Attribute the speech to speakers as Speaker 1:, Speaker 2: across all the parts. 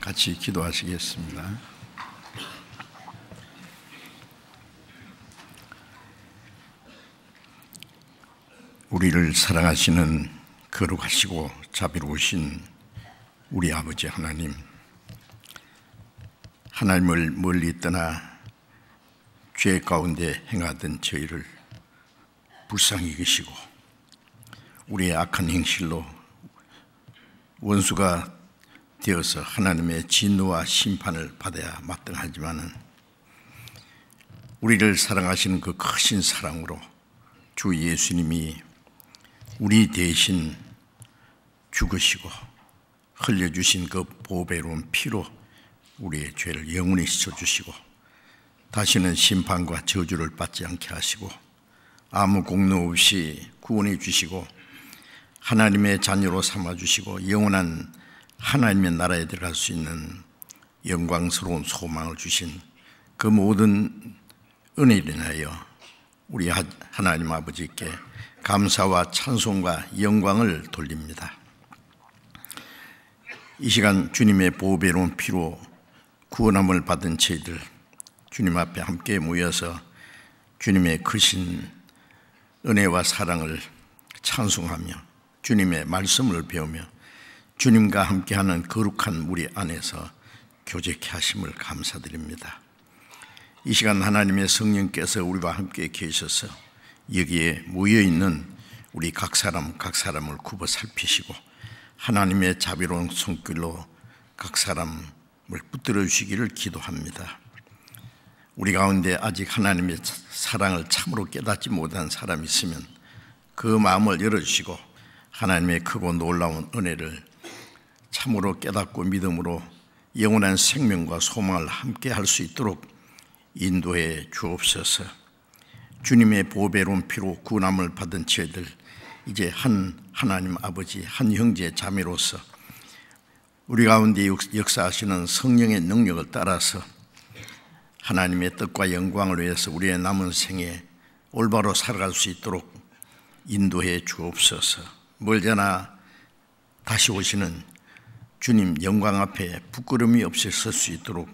Speaker 1: 같이 기도하시겠습니다. 우리를 사랑하시는 거룩하시고 자비로우신 우리 아버지 하나님, 하나님을 멀리 떠나 죄 가운데 행하던 저희를 불쌍히 여기시고 우리의 악한 행실로 원수가 되어서 하나님의 진노와 심판을 받아야 마땅하지만은 우리를 사랑하시는 그 크신 사랑으로 주 예수님이 우리 대신 죽으시고 흘려주신 그 보배로운 피로 우리의 죄를 영원히 씻어주시고 다시는 심판과 저주를 받지 않게 하시고 아무 공로 없이 구원해 주시고 하나님의 자녀로 삼아주시고 영원한 하나님의 나라에 들어갈 수 있는 영광스러운 소망을 주신 그 모든 은혜를 인하여 우리 하나님 아버지께 감사와 찬송과 영광을 돌립니다. 이 시간 주님의 보배로운 피로 구원함을 받은 저희들 주님 앞에 함께 모여서 주님의 크신 은혜와 사랑을 찬송하며 주님의 말씀을 배우며 주님과 함께하는 거룩한 무리 안에서 교제케 하심을 감사드립니다. 이 시간 하나님의 성령께서 우리와 함께 계셔서 여기에 모여있는 우리 각 사람을 굽어 살피시고 하나님의 자비로운 손길로 각 사람을 붙들어 주시기를 기도합니다. 우리 가운데 아직 하나님의 사랑을 참으로 깨닫지 못한 사람이 있으면 그 마음을 열어주시고 하나님의 크고 놀라운 은혜를 참으로 깨닫고 믿음으로 영원한 생명과 소망을 함께 할 수 있도록 인도해 주옵소서. 주님의 보배로운 피로 구원함을 받은 저희들 이제 한 하나님 아버지, 한 형제 자매로서 우리 가운데 역사하시는 성령의 능력을 따라서 하나님의 뜻과 영광을 위해서 우리의 남은 생에 올바로 살아갈 수 있도록 인도해 주옵소서. 멀잖아 다시 오시는 주님 영광 앞에 부끄러움이 없이 설 수 있도록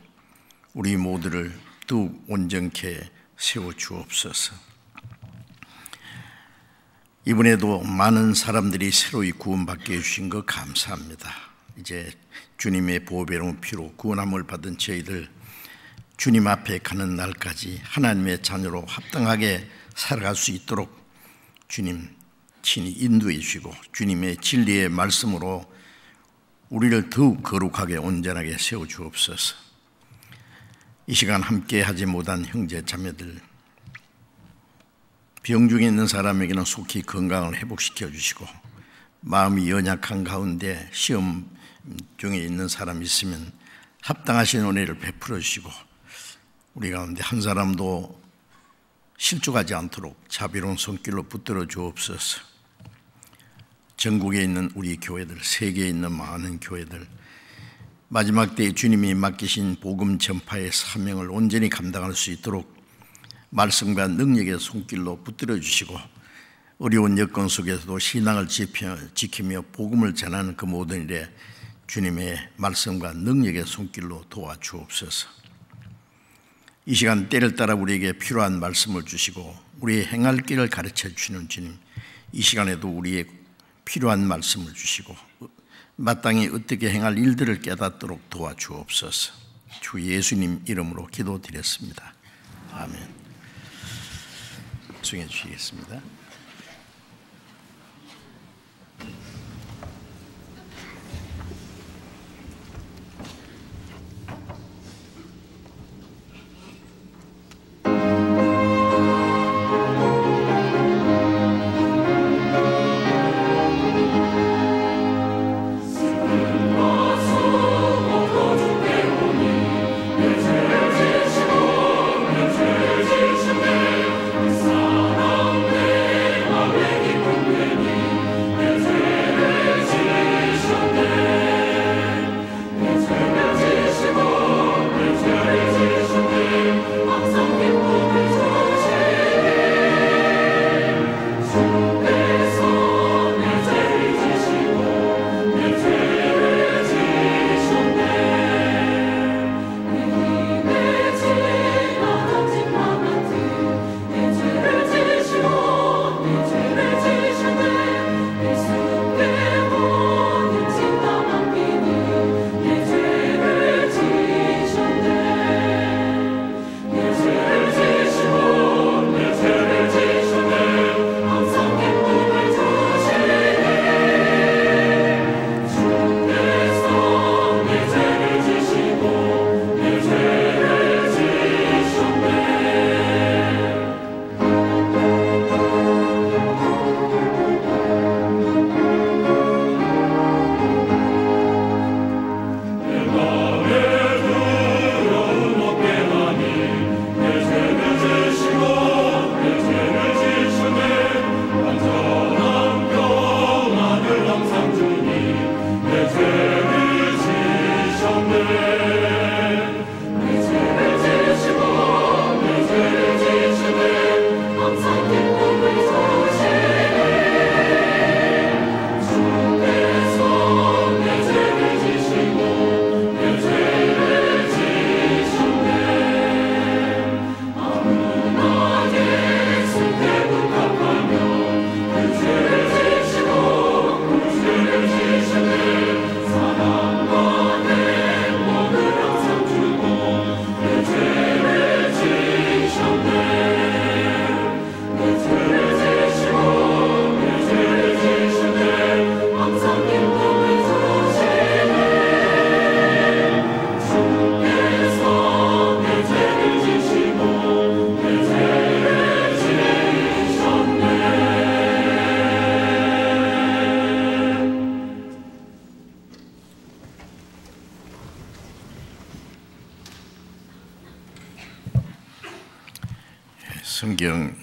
Speaker 1: 우리 모두를 더욱 온전케 세워 주옵소서. 이번에도 많은 사람들이 새로이 구원받게 해주신 것 감사합니다. 이제 주님의 보배로운 피로 구원함을 받은 저희들 주님 앞에 가는 날까지 하나님의 자녀로 합당하게 살아갈 수 있도록 주님 친히 인도해 주시고 주님의 진리의 말씀으로 우리를 더욱 거룩하게 온전하게 세워 주옵소서. 이 시간 함께 하지 못한 형제 자매들 병 중에 있는 사람에게는 속히 건강을 회복시켜 주시고 마음이 연약한 가운데 시험 중에 있는 사람이 있으면 합당하신 은혜를 베풀어 주시고 우리 가운데 한 사람도 실족하지 않도록 자비로운 손길로 붙들어 주옵소서. 전국에 있는 우리 교회들, 세계에 있는 많은 교회들 마지막 때에 주님이 맡기신 복음 전파의 사명을 온전히 감당할 수 있도록 말씀과 능력의 손길로 붙들어 주시고 어려운 여건 속에서도 신앙을 지키며 복음을 전하는 그 모든 일에 주님의 말씀과 능력의 손길로 도와주옵소서. 이 시간 때를 따라 우리에게 필요한 말씀을 주시고 우리의 행할 길을 가르쳐 주시는 주님, 이 시간에도 우리의 필요한 말씀을 주시고 마땅히 어떻게 행할 일들을 깨닫도록 도와주옵소서. 주 예수님 이름으로 기도드렸습니다. 아멘. 수행해 주시겠습니다.
Speaker 2: 내
Speaker 1: 성경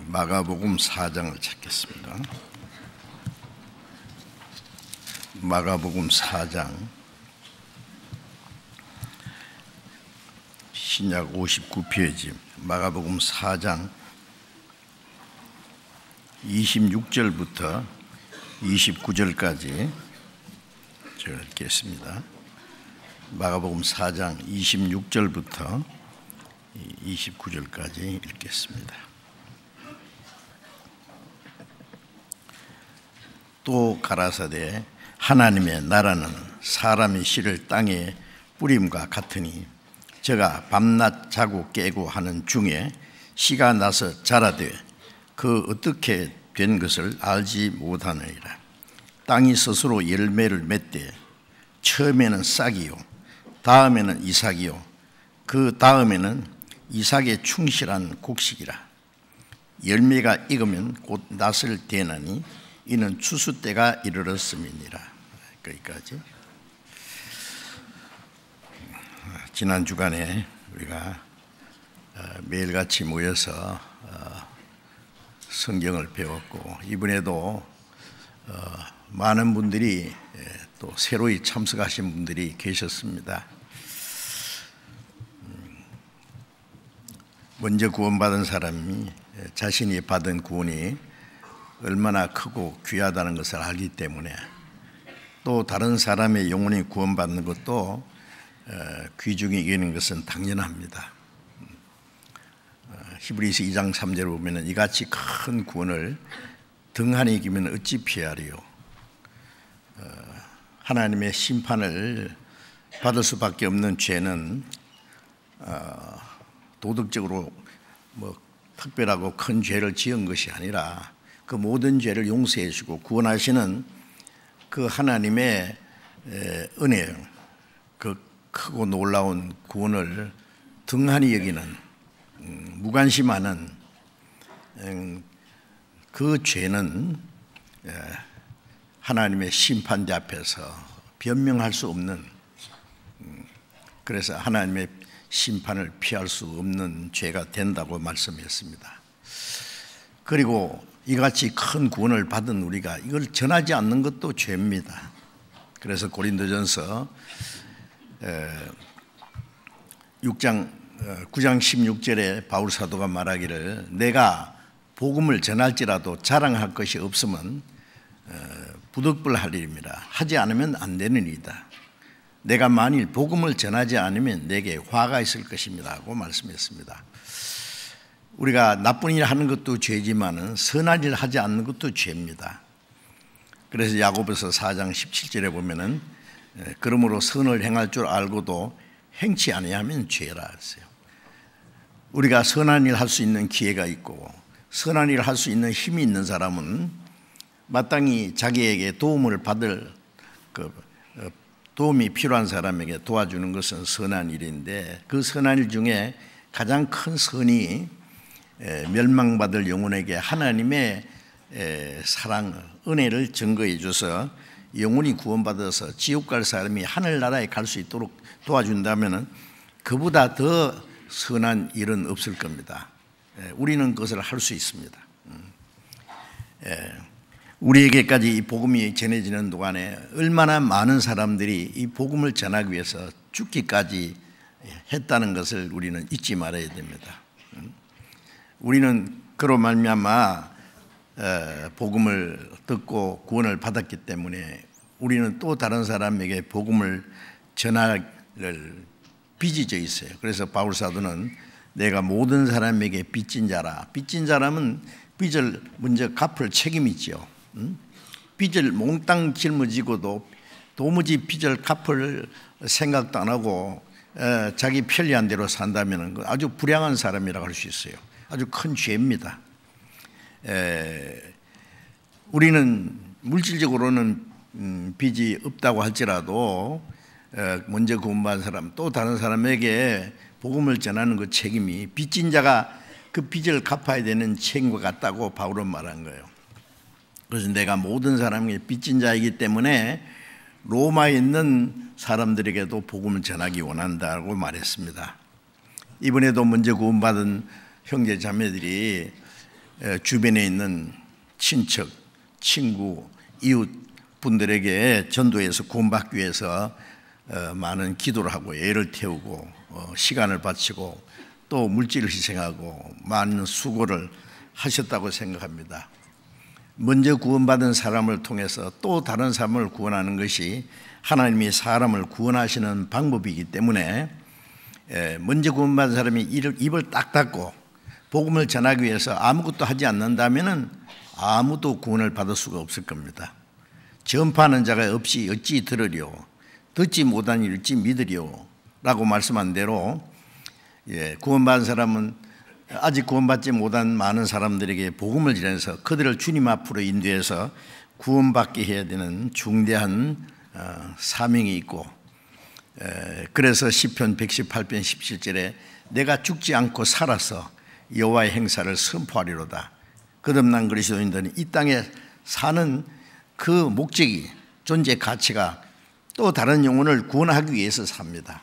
Speaker 1: 마가복음 4장을 찾겠습니다. 마가복음 4장 신약 59페이지 마가복음 4장 26절부터 29절까지 제가 읽겠습니다. 마가복음 4장 26절부터 29절까지 읽겠습니다. 또 가라사대 하나님의 나라는 사람의 씨를 땅에 뿌림과 같으니 저가 밤낮 자고 깨고 하는 중에 씨가 나서 자라되 그 어떻게 된 것을 알지 못하느니라. 땅이 스스로 열매를 맺되 처음에는 싹이요 다음에는 이삭이요 그 다음에는 이삭에 충실한 곡식이라. 열매가 익으면 곧 낫을 대나니 이는 추수 때가 이르렀음이니라. 거기까지. 지난 주간에 우리가 매일같이 모여서 성경을 배웠고 이번에도 많은 분들이 또 새로이 참석하신 분들이 계셨습니다. 먼저 구원받은 사람이 자신이 받은 구원이 얼마나 크고 귀하다는 것을 알기 때문에 또 다른 사람의 영혼이 구원받는 것도 귀중히 여기는 것은 당연합니다. 히브리서 2장 3절에 보면 이같이 큰 구원을 등한히 이기면 어찌 피하리요. 하나님의 심판을 받을 수밖에 없는 죄는 도덕적으로 특별하고 큰 죄를 지은 것이 아니라 그 모든 죄를 용서해 주고 구원하시는 그 하나님의 은혜, 그 크고 놀라운 구원을 등한히 여기는 무관심하는 그 죄는 하나님의 심판대 앞에서 변명할 수 없는, 그래서 하나님의 심판을 피할 수 없는 죄가 된다고 말씀했습니다. 그리고 이같이 큰 구원을 받은 우리가 이걸 전하지 않는 것도 죄입니다. 그래서 고린도전서 9장 16절에 바울 사도가 말하기를 내가 복음을 전할지라도 자랑할 것이 없으면 부득불할 일입니다. 하지 않으면 안 되는 일이다. 내가 만일 복음을 전하지 않으면 내게 화가 있을 것입니다 하고 말씀했습니다. 우리가 나쁜 일 하는 것도 죄지만은 선한 일 하지 않는 것도 죄입니다. 그래서 야고보서 4장 17절에 보면은 그러므로 선을 행할 줄 알고도 행치 아니하면 죄라 했어요. 우리가 선한 일 할 수 있는 기회가 있고 선한 일 할 수 있는 힘이 있는 사람은 마땅히 자기에게 도움을 받을 도움이 필요한 사람에게 도와주는 것은 선한 일인데 그 선한 일 중에 가장 큰 선이 멸망받을 영혼에게 하나님의 사랑, 은혜를 증거해 줘서 영혼이 구원받아서 지옥 갈 사람이 하늘나라에 갈 수 있도록 도와준다면 그보다 더 선한 일은 없을 겁니다. 우리는 그것을 할 수 있습니다. 우리에게까지 이 복음이 전해지는 동안에 얼마나 많은 사람들이 이 복음을 전하기 위해서 죽기까지 했다는 것을 우리는 잊지 말아야 됩니다. 우리는 그로 말미암아 복음을 듣고 구원을 받았기 때문에 우리는 또 다른 사람에게 복음을 전할 빚이 져 있어요. 그래서 바울 사도는 내가 모든 사람에게 빚진 자라. 빚진 사람은 빚을 먼저 갚을 책임이 있죠. 빚을 몽땅 짊어지고도 도무지 빚을 갚을 생각도 안 하고 자기 편리한 대로 산다면 아주 불량한 사람이라고 할 수 있어요. 아주 큰 죄입니다. 우리는 물질적으로는 빚이 없다고 할지라도 먼저 구원받은 사람 또 다른 사람에게 복음을 전하는 그 책임이 빚진 자가 그 빚을 갚아야 되는 책임과 같다고 바울은 말한 거예요. 그래서 내가 모든 사람에게 빚진 자이기 때문에 로마에 있는 사람들에게도 복음을 전하기 원한다고 말했습니다. 이번에도 먼저 구원받은 형제 자매들이 주변에 있는 친척, 친구, 이웃 분들에게 전도해서 구원받기 위해서 많은 기도를 하고 애를 태우고 시간을 바치고 또 물질을 희생하고 많은 수고를 하셨다고 생각합니다. 먼저 구원받은 사람을 통해서 또 다른 사람을 구원하는 것이 하나님이 사람을 구원하시는 방법이기 때문에 먼저 구원받은 사람이 입을 딱 닫고 복음을 전하기 위해서 아무것도 하지 않는다면 아무도 구원을 받을 수가 없을 겁니다. 전파하는 자가 없이 어찌 들으리요, 듣지 못하니 어찌 믿으리요 라고 말씀한 대로 구원받은 사람은 아직 구원받지 못한 많은 사람들에게 복음을 전해서 그들을 주님 앞으로 인도해서 구원받게 해야 되는 중대한 사명이 있고, 그래서 시편 118편 17절에 내가 죽지 않고 살아서 여호와의 행사를 선포하리로다. 거듭난 그리스도인들은 이 땅에 사는 그 목적이, 존재 가치가 또 다른 영혼을 구원하기 위해서 삽니다.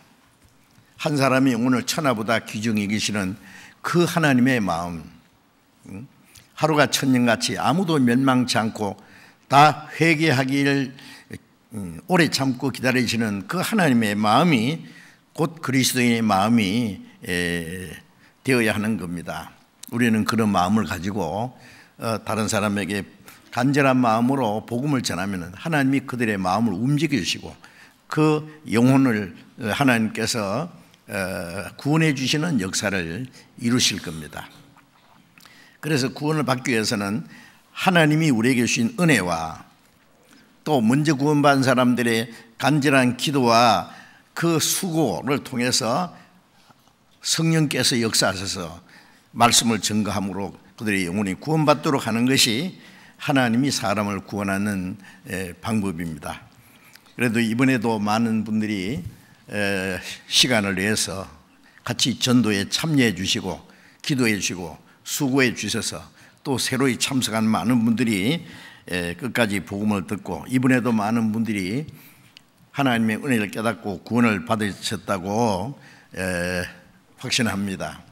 Speaker 1: 한 사람의 영혼을 천하보다 귀중히 여기시는 그 하나님의 마음, 하루가 천년같이 아무도 멸망치 않고 다 회개하기를 오래 참고 기다리시는 그 하나님의 마음이 곧 그리스도인의 마음이 되어야 하는 겁니다. 우리는 그런 마음을 가지고 다른 사람에게 간절한 마음으로 복음을 전하면 하나님이 그들의 마음을 움직여 주시고 그 영혼을 하나님께서 구원해 주시는 역사를 이루실 겁니다. 그래서 구원을 받기 위해서는 하나님이 우리에게 주신 은혜와 또 먼저 구원받은 사람들의 간절한 기도와 그 수고를 통해서 성령께서 역사하셔서 말씀을 증거함으로 그들의 영혼이 구원받도록 하는 것이 하나님이 사람을 구원하는 방법입니다. 그래도 이번에도 많은 분들이 시간을 내서 같이 전도에 참여해 주시고 기도해 주시고 수고해 주셔서 또 새로이 참석한 많은 분들이 끝까지 복음을 듣고 이번에도 많은 분들이 하나님의 은혜를 깨닫고 구원을 받으셨다고 확신합니다.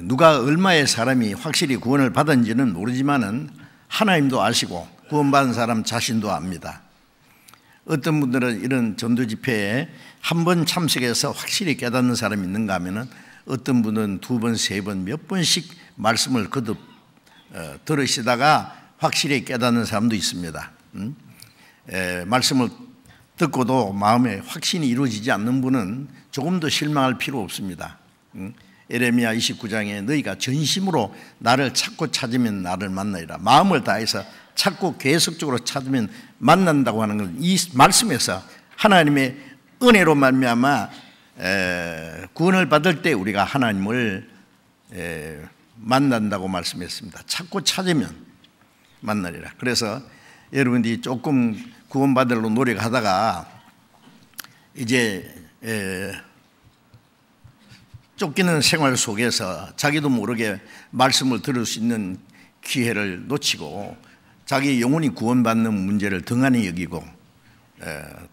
Speaker 1: 누가 얼마의 사람이 확실히 구원을 받은지는 모르지만은 하나님도 아시고 구원받은 사람 자신도 압니다. 어떤 분들은 이런 전도 집회에 한 번 참석해서 확실히 깨닫는 사람이 있는가 하면은 어떤 분은 두 번, 세 번, 몇 번씩 말씀을 거듭 들으시다가 확실히 깨닫는 사람도 있습니다. 말씀을 듣고도 마음에 확신이 이루어지지 않는 분은 조금도 실망할 필요 없습니다. 에레미야 29장에 너희가 전심으로 나를 찾고 찾으면 나를 만나리라. 마음을 다해서 찾고 계속적으로 찾으면 만난다고 하는 건 이 말씀에서 하나님의 은혜로 말미암아 구원을 받을 때 우리가 하나님을 만난다고 말씀했습니다. 찾고 찾으면 만나리라. 그래서 여러분들이 조금 구원받으려고 노력하다가 이제 쫓기는 생활 속에서 자기도 모르게 말씀을 들을 수 있는 기회를 놓치고 자기 영혼이 구원받는 문제를 등한히 여기고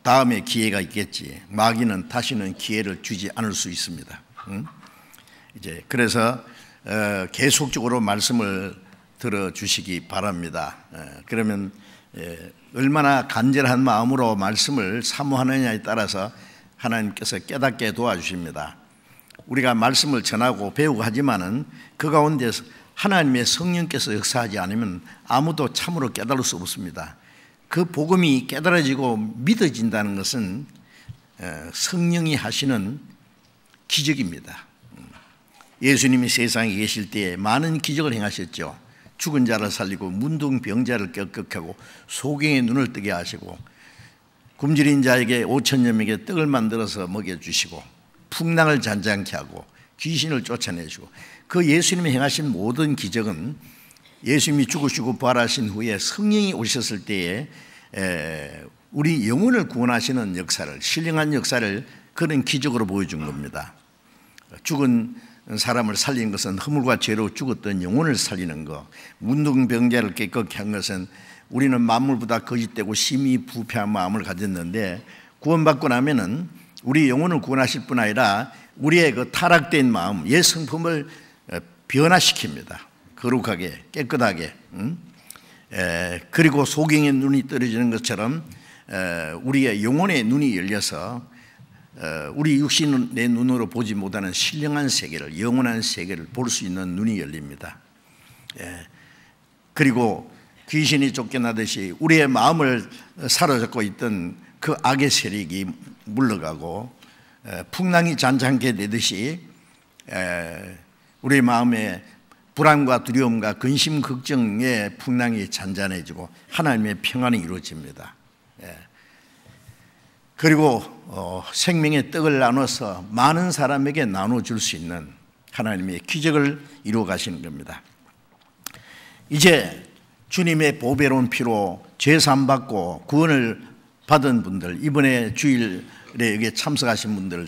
Speaker 1: 다음에 기회가 있겠지. 마귀는 다시는 기회를 주지 않을 수 있습니다. 이제 그래서 계속적으로 말씀을 들어주시기 바랍니다. 그러면 얼마나 간절한 마음으로 말씀을 사모하느냐에 따라서 하나님께서 깨닫게 도와주십니다. 우리가 말씀을 전하고 배우고 하지만은 그 가운데서 하나님의 성령께서 역사하지 않으면 아무도 참으로 깨달을 수 없습니다. 그 복음이 깨달아지고 믿어진다는 것은 성령이 하시는 기적입니다. 예수님이 세상에 계실 때에 많은 기적을 행하셨죠. 죽은 자를 살리고 문둥병자를 깨끗하고 소경의 눈을 뜨게 하시고 굶주린 자에게 5,000여 명에게 떡을 만들어서 먹여주시고 풍랑을 잔잔케 하고 귀신을 쫓아내시고 그 예수님이 행하신 모든 기적은 예수님이 죽으시고 부활하신 후에 성령이 오셨을 때에 우리 영혼을 구원하시는 역사를, 신령한 역사를 그런 기적으로 보여준 겁니다. 죽은 사람을 살린 것은 허물과 죄로 죽었던 영혼을 살리는 것, 문둥병자를 깨끗게 한 것은 우리는 만물보다 거짓되고 심히 부패한 마음을 가졌는데 구원받고 나면은 우리 영혼을 구원하실 뿐 아니라 우리의 그 타락된 마음, 옛 성품을 변화시킵니다. 거룩하게, 깨끗하게. 그리고 소경의 눈이 떨어지는 것처럼 우리의 영혼의 눈이 열려서 우리 육신의 눈으로 보지 못하는 신령한 세계를, 영원한 세계를 볼 수 있는 눈이 열립니다. 그리고 귀신이 쫓겨나듯이 우리의 마음을 사로잡고 있던 그 악의 세력이 물러가고 풍랑이 잔잔하게 되듯이 우리 마음에 불안과 두려움과 근심, 걱정의 풍랑이 잔잔해지고 하나님의 평안이 이루어집니다. 그리고 생명의 떡을 나눠서 많은 사람에게 나눠줄 수 있는 하나님의 기적을 이루어 가시는 겁니다. 이제 주님의 보배로운 피로 죄사함 받고 구원을 받은 분들, 이번에 주일에 여기에 참석하신 분들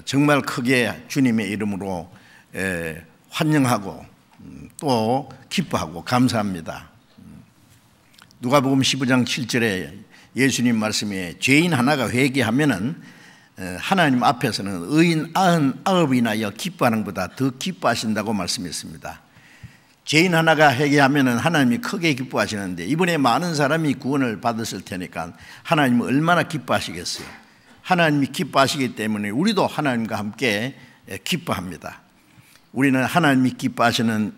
Speaker 1: 정말 크게 주님의 이름으로 환영하고 또 기뻐하고 감사합니다. 누가복음 15장 7절에 예수님 말씀에 죄인 하나가 회개하면은 하나님 앞에서는 의인 99이나여 기뻐하는 것보다 더 기뻐하신다고 말씀했습니다. 죄인 하나가 회개하면은 하나님이 크게 기뻐하시는데 이번에 많은 사람이 구원을 받았을 테니까 하나님은 얼마나 기뻐하시겠어요. 하나님이 기뻐하시기 때문에 우리도 하나님과 함께 기뻐합니다. 우리는 하나님이 기뻐하시는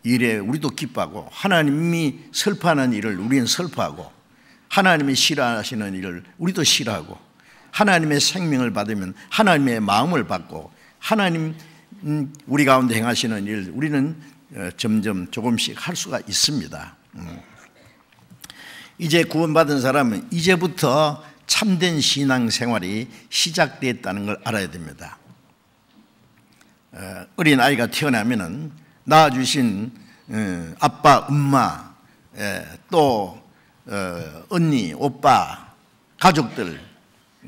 Speaker 1: 일에 우리도 기뻐하고 하나님이 슬퍼하는 일을 우리는 슬퍼하고 하나님이 싫어하시는 일을 우리도 싫어하고 하나님의 생명을 받으면 하나님의 마음을 받고 하나님 우리 가운데 행하시는 일 우리는 점점 조금씩 할 수가 있습니다. 이제 구원받은 사람은 이제부터 참된 신앙생활이 시작됐다는 걸 알아야 됩니다. 어린 아이가 태어나면은 낳아주신 아빠, 엄마, 또 언니, 오빠, 가족들,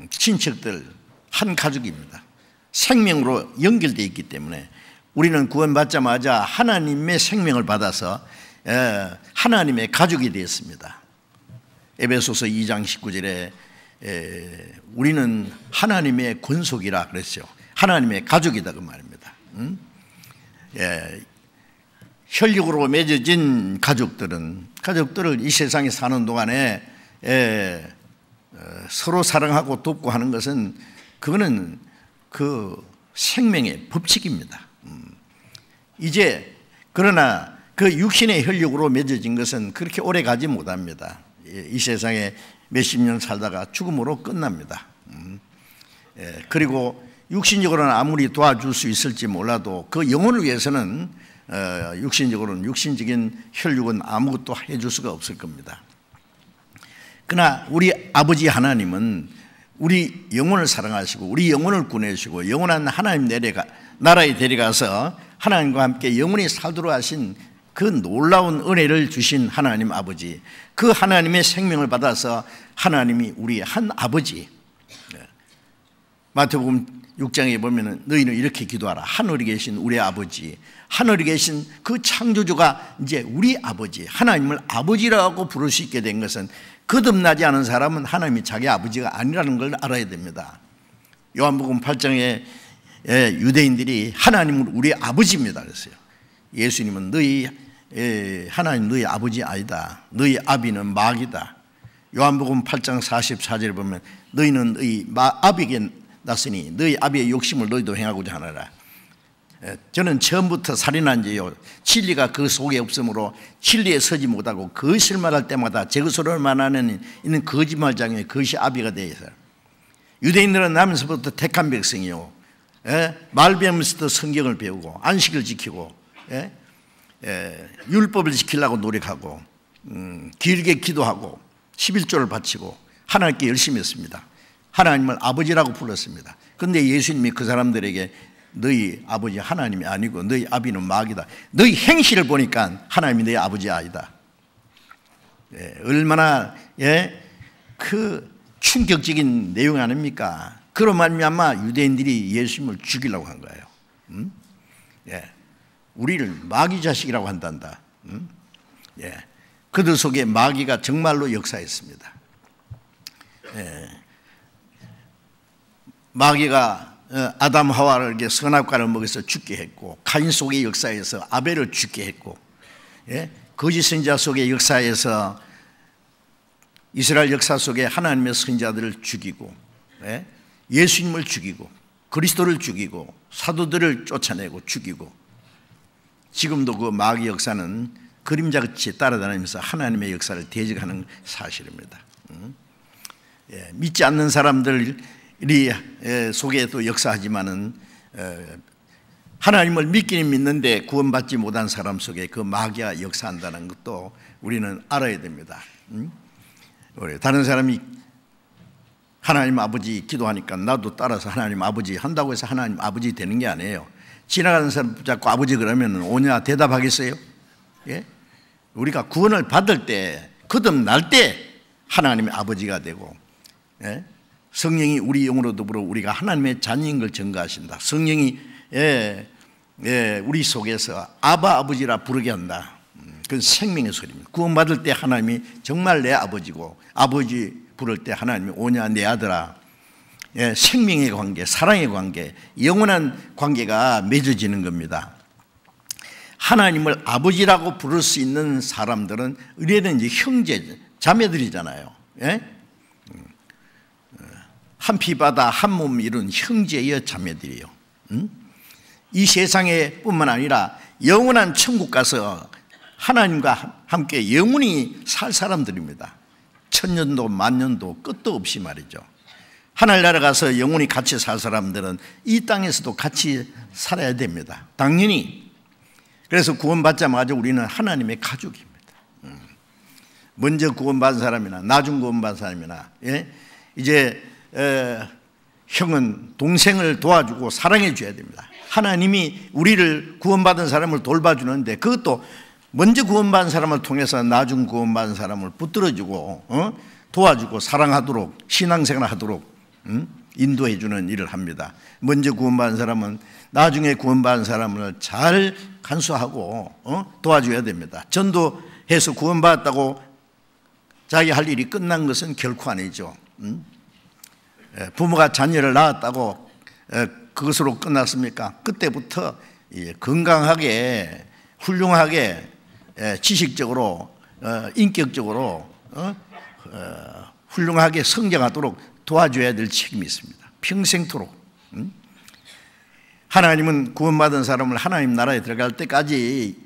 Speaker 1: 친척들 한 가족입니다. 생명으로 연결되어 있기 때문에 우리는 구원받자마자 하나님의 생명을 받아서 하나님의 가족이 되었습니다. 에베소서 2장 19절에 우리는 하나님의 권속이라 그랬어요. 하나님의 가족이다 그 말입니다. 혈육으로 맺어진 가족들을 이 세상에 사는 동안에 서로 사랑하고 돕고 하는 것은 그거는 그 생명의 법칙입니다. 이제 그러나 그 육신의 혈육으로 맺어진 것은 그렇게 오래 가지 못합니다. 이 세상에 몇십 년 살다가 죽음으로 끝납니다. 그리고 육신적으로는 아무리 도와줄 수 있을지 몰라도 그 영혼을 위해서는 육신적으로는 육신적인 혈육은 아무것도 해줄 수가 없을 겁니다. 그러나 우리 아버지 하나님은 우리 영혼을 사랑하시고 우리 영혼을 구원해주시고 영원한 하나님 나라에 데려가서 하나님과 함께 영원히 살도록 하신 그 놀라운 은혜를 주신 하나님 아버지, 그 하나님의 생명을 받아서 하나님이 우리의 한 아버지. 마태복음 6장에 보면 너희는 이렇게 기도하라. 하늘에 계신 우리 아버지, 하늘에 계신 그 창조주가 이제 우리 아버지, 하나님을 아버지라고 부를 수 있게 된 것은 거듭나지 않은 사람은 하나님이 자기 아버지가 아니라는 걸 알아야 됩니다. 요한복음 8장에 유대인들이 하나님은 우리 아버지입니다 그랬어요. 예수님은 하나님 너희 아버지 아니다. 너희 아비는 마귀다. 요한복음 8장 44절에 보면 너희는 너희 아비에게 났으니 너희 아비의 욕심을 너희도 행하고자 하느라. 저는 처음부터 살인한 지요 진리가 그 속에 없으므로 진리에 서지 못하고 거짓말할 때마다 제 것으로 말하는 있는 거짓말장에 그것이 아비가 되어 있어요. 유대인들은 나면서부터 택한 백성이요 말 배우면서도 성경을 배우고 안식을 지키고 율법을 지키려고 노력하고 길게 기도하고 11조를 바치고 하나님께 열심히 했습니다. 하나님을 아버지라고 불렀습니다. 그런데 예수님이 그 사람들에게 너희 아버지 하나님이 아니고 너희 아비는 마귀다. 너희 행실을 보니까 하나님이 너희 아버지 아니다. 얼마나 그 충격적인 내용 아닙니까? 그로 말미암아 유대인들이 예수님을 죽이려고 한 거예요. 우리를 마귀 자식이라고 한단다. 그들 속에 마귀가 정말로 역사했습니다. 마귀가 아담 하와를 이렇게 선악과를 먹여서 죽게 했고, 카인 속의 역사에서 아벨을 죽게 했고, 거짓 선지자 속의 역사에서 이스라엘 역사 속에 하나님의 선지자들을 죽이고, 예수님을 죽이고, 그리스도를 죽이고, 사도들을 쫓아내고 죽이고, 지금도 그 마귀 역사는 그림자같이 따라다니면서 하나님의 역사를 대적하는 사실입니다. 믿지 않는 사람들이 속에도 역사하지만은 하나님을 믿기는 믿는데 구원받지 못한 사람 속에 그 마귀가 역사한다는 것도 우리는 알아야 됩니다. 다른 사람이 하나님 아버지 기도하니까 나도 따라서 하나님 아버지 한다고 해서 하나님 아버지 되는 게 아니에요. 지나가는 사람 붙잡고 아버지 그러면 오냐 대답하겠어요? 우리가 구원을 받을 때, 거듭날 때 하나님의 아버지가 되고, 성령이 우리 영으로 더불어 우리가 하나님의 자녀인 걸 증거하신다. 성령이 우리 속에서 아바 아버지라 부르게 한다. 그건 생명의 소리입니다. 구원받을 때 하나님이 정말 내 아버지고, 아버지 부를 때 하나님이 오냐 내 아들아. 생명의 관계, 사랑의 관계, 영원한 관계가 맺어지는 겁니다. 하나님을 아버지라고 부를 수 있는 사람들은 의뢰는 이제 형제, 자매들이잖아요. 한 피바다 한 몸 이룬 형제여 자매들이에요. 이 세상에 뿐만 아니라 영원한 천국 가서 하나님과 함께 영원히 살 사람들입니다. 천년도 만년도 끝도 없이 말이죠. 하늘나라 가서 영원히 같이 살 사람들은 이 땅에서도 같이 살아야 됩니다. 당연히. 그래서 구원받자마자 우리는 하나님의 가족입니다. 먼저 구원받은 사람이나 나중 구원받은 사람이나 이제 형은 동생을 도와주고 사랑해 줘야 됩니다. 하나님이 우리를 구원받은 사람을 돌봐주는데 그것도 먼저 구원받은 사람을 통해서 나중 구원받은 사람을 붙들어주고 도와주고 사랑하도록 신앙생활 하도록 인도해 주는 일을 합니다. 먼저 구원받은 사람은 나중에 구원받은 사람을 잘 간수하고 도와줘야 됩니다. 전도해서 구원받았다고 자기 할 일이 끝난 것은 결코 아니죠. 부모가 자녀를 낳았다고 그것으로 끝났습니까? 그때부터 건강하게 훌륭하게 지식적으로 인격적으로 훌륭하게 성장하도록 도와줘야 될 책임이 있습니다. 평생토록. 하나님은 구원받은 사람을 하나님 나라에 들어갈 때까지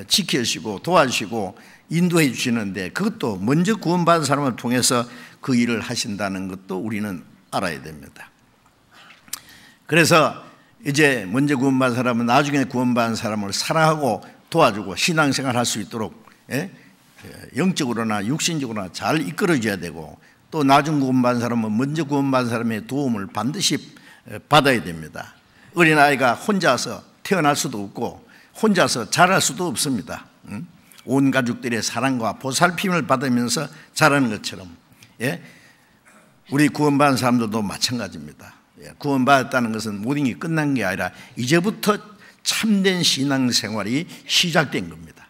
Speaker 1: 지켜주시고 도와주시고 인도해 주시는데 그것도 먼저 구원받은 사람을 통해서 그 일을 하신다는 것도 우리는 알아야 됩니다. 그래서 이제 먼저 구원받은 사람은 나중에 구원받은 사람을 사랑하고 도와주고 신앙생활 할 수 있도록 영적으로나 육신적으로나 잘 이끌어줘야 되고 또 나중 구원받은 사람은 먼저 구원받은 사람의 도움을 반드시 받아야 됩니다. 어린아이가 혼자서 태어날 수도 없고 혼자서 자랄 수도 없습니다. 온 가족들의 사랑과 보살핌을 받으면서 자라는 것처럼 우리 구원받은 사람들도 마찬가지입니다. 구원받았다는 것은 모든 게 끝난 게 아니라 이제부터 참된 신앙생활이 시작된 겁니다.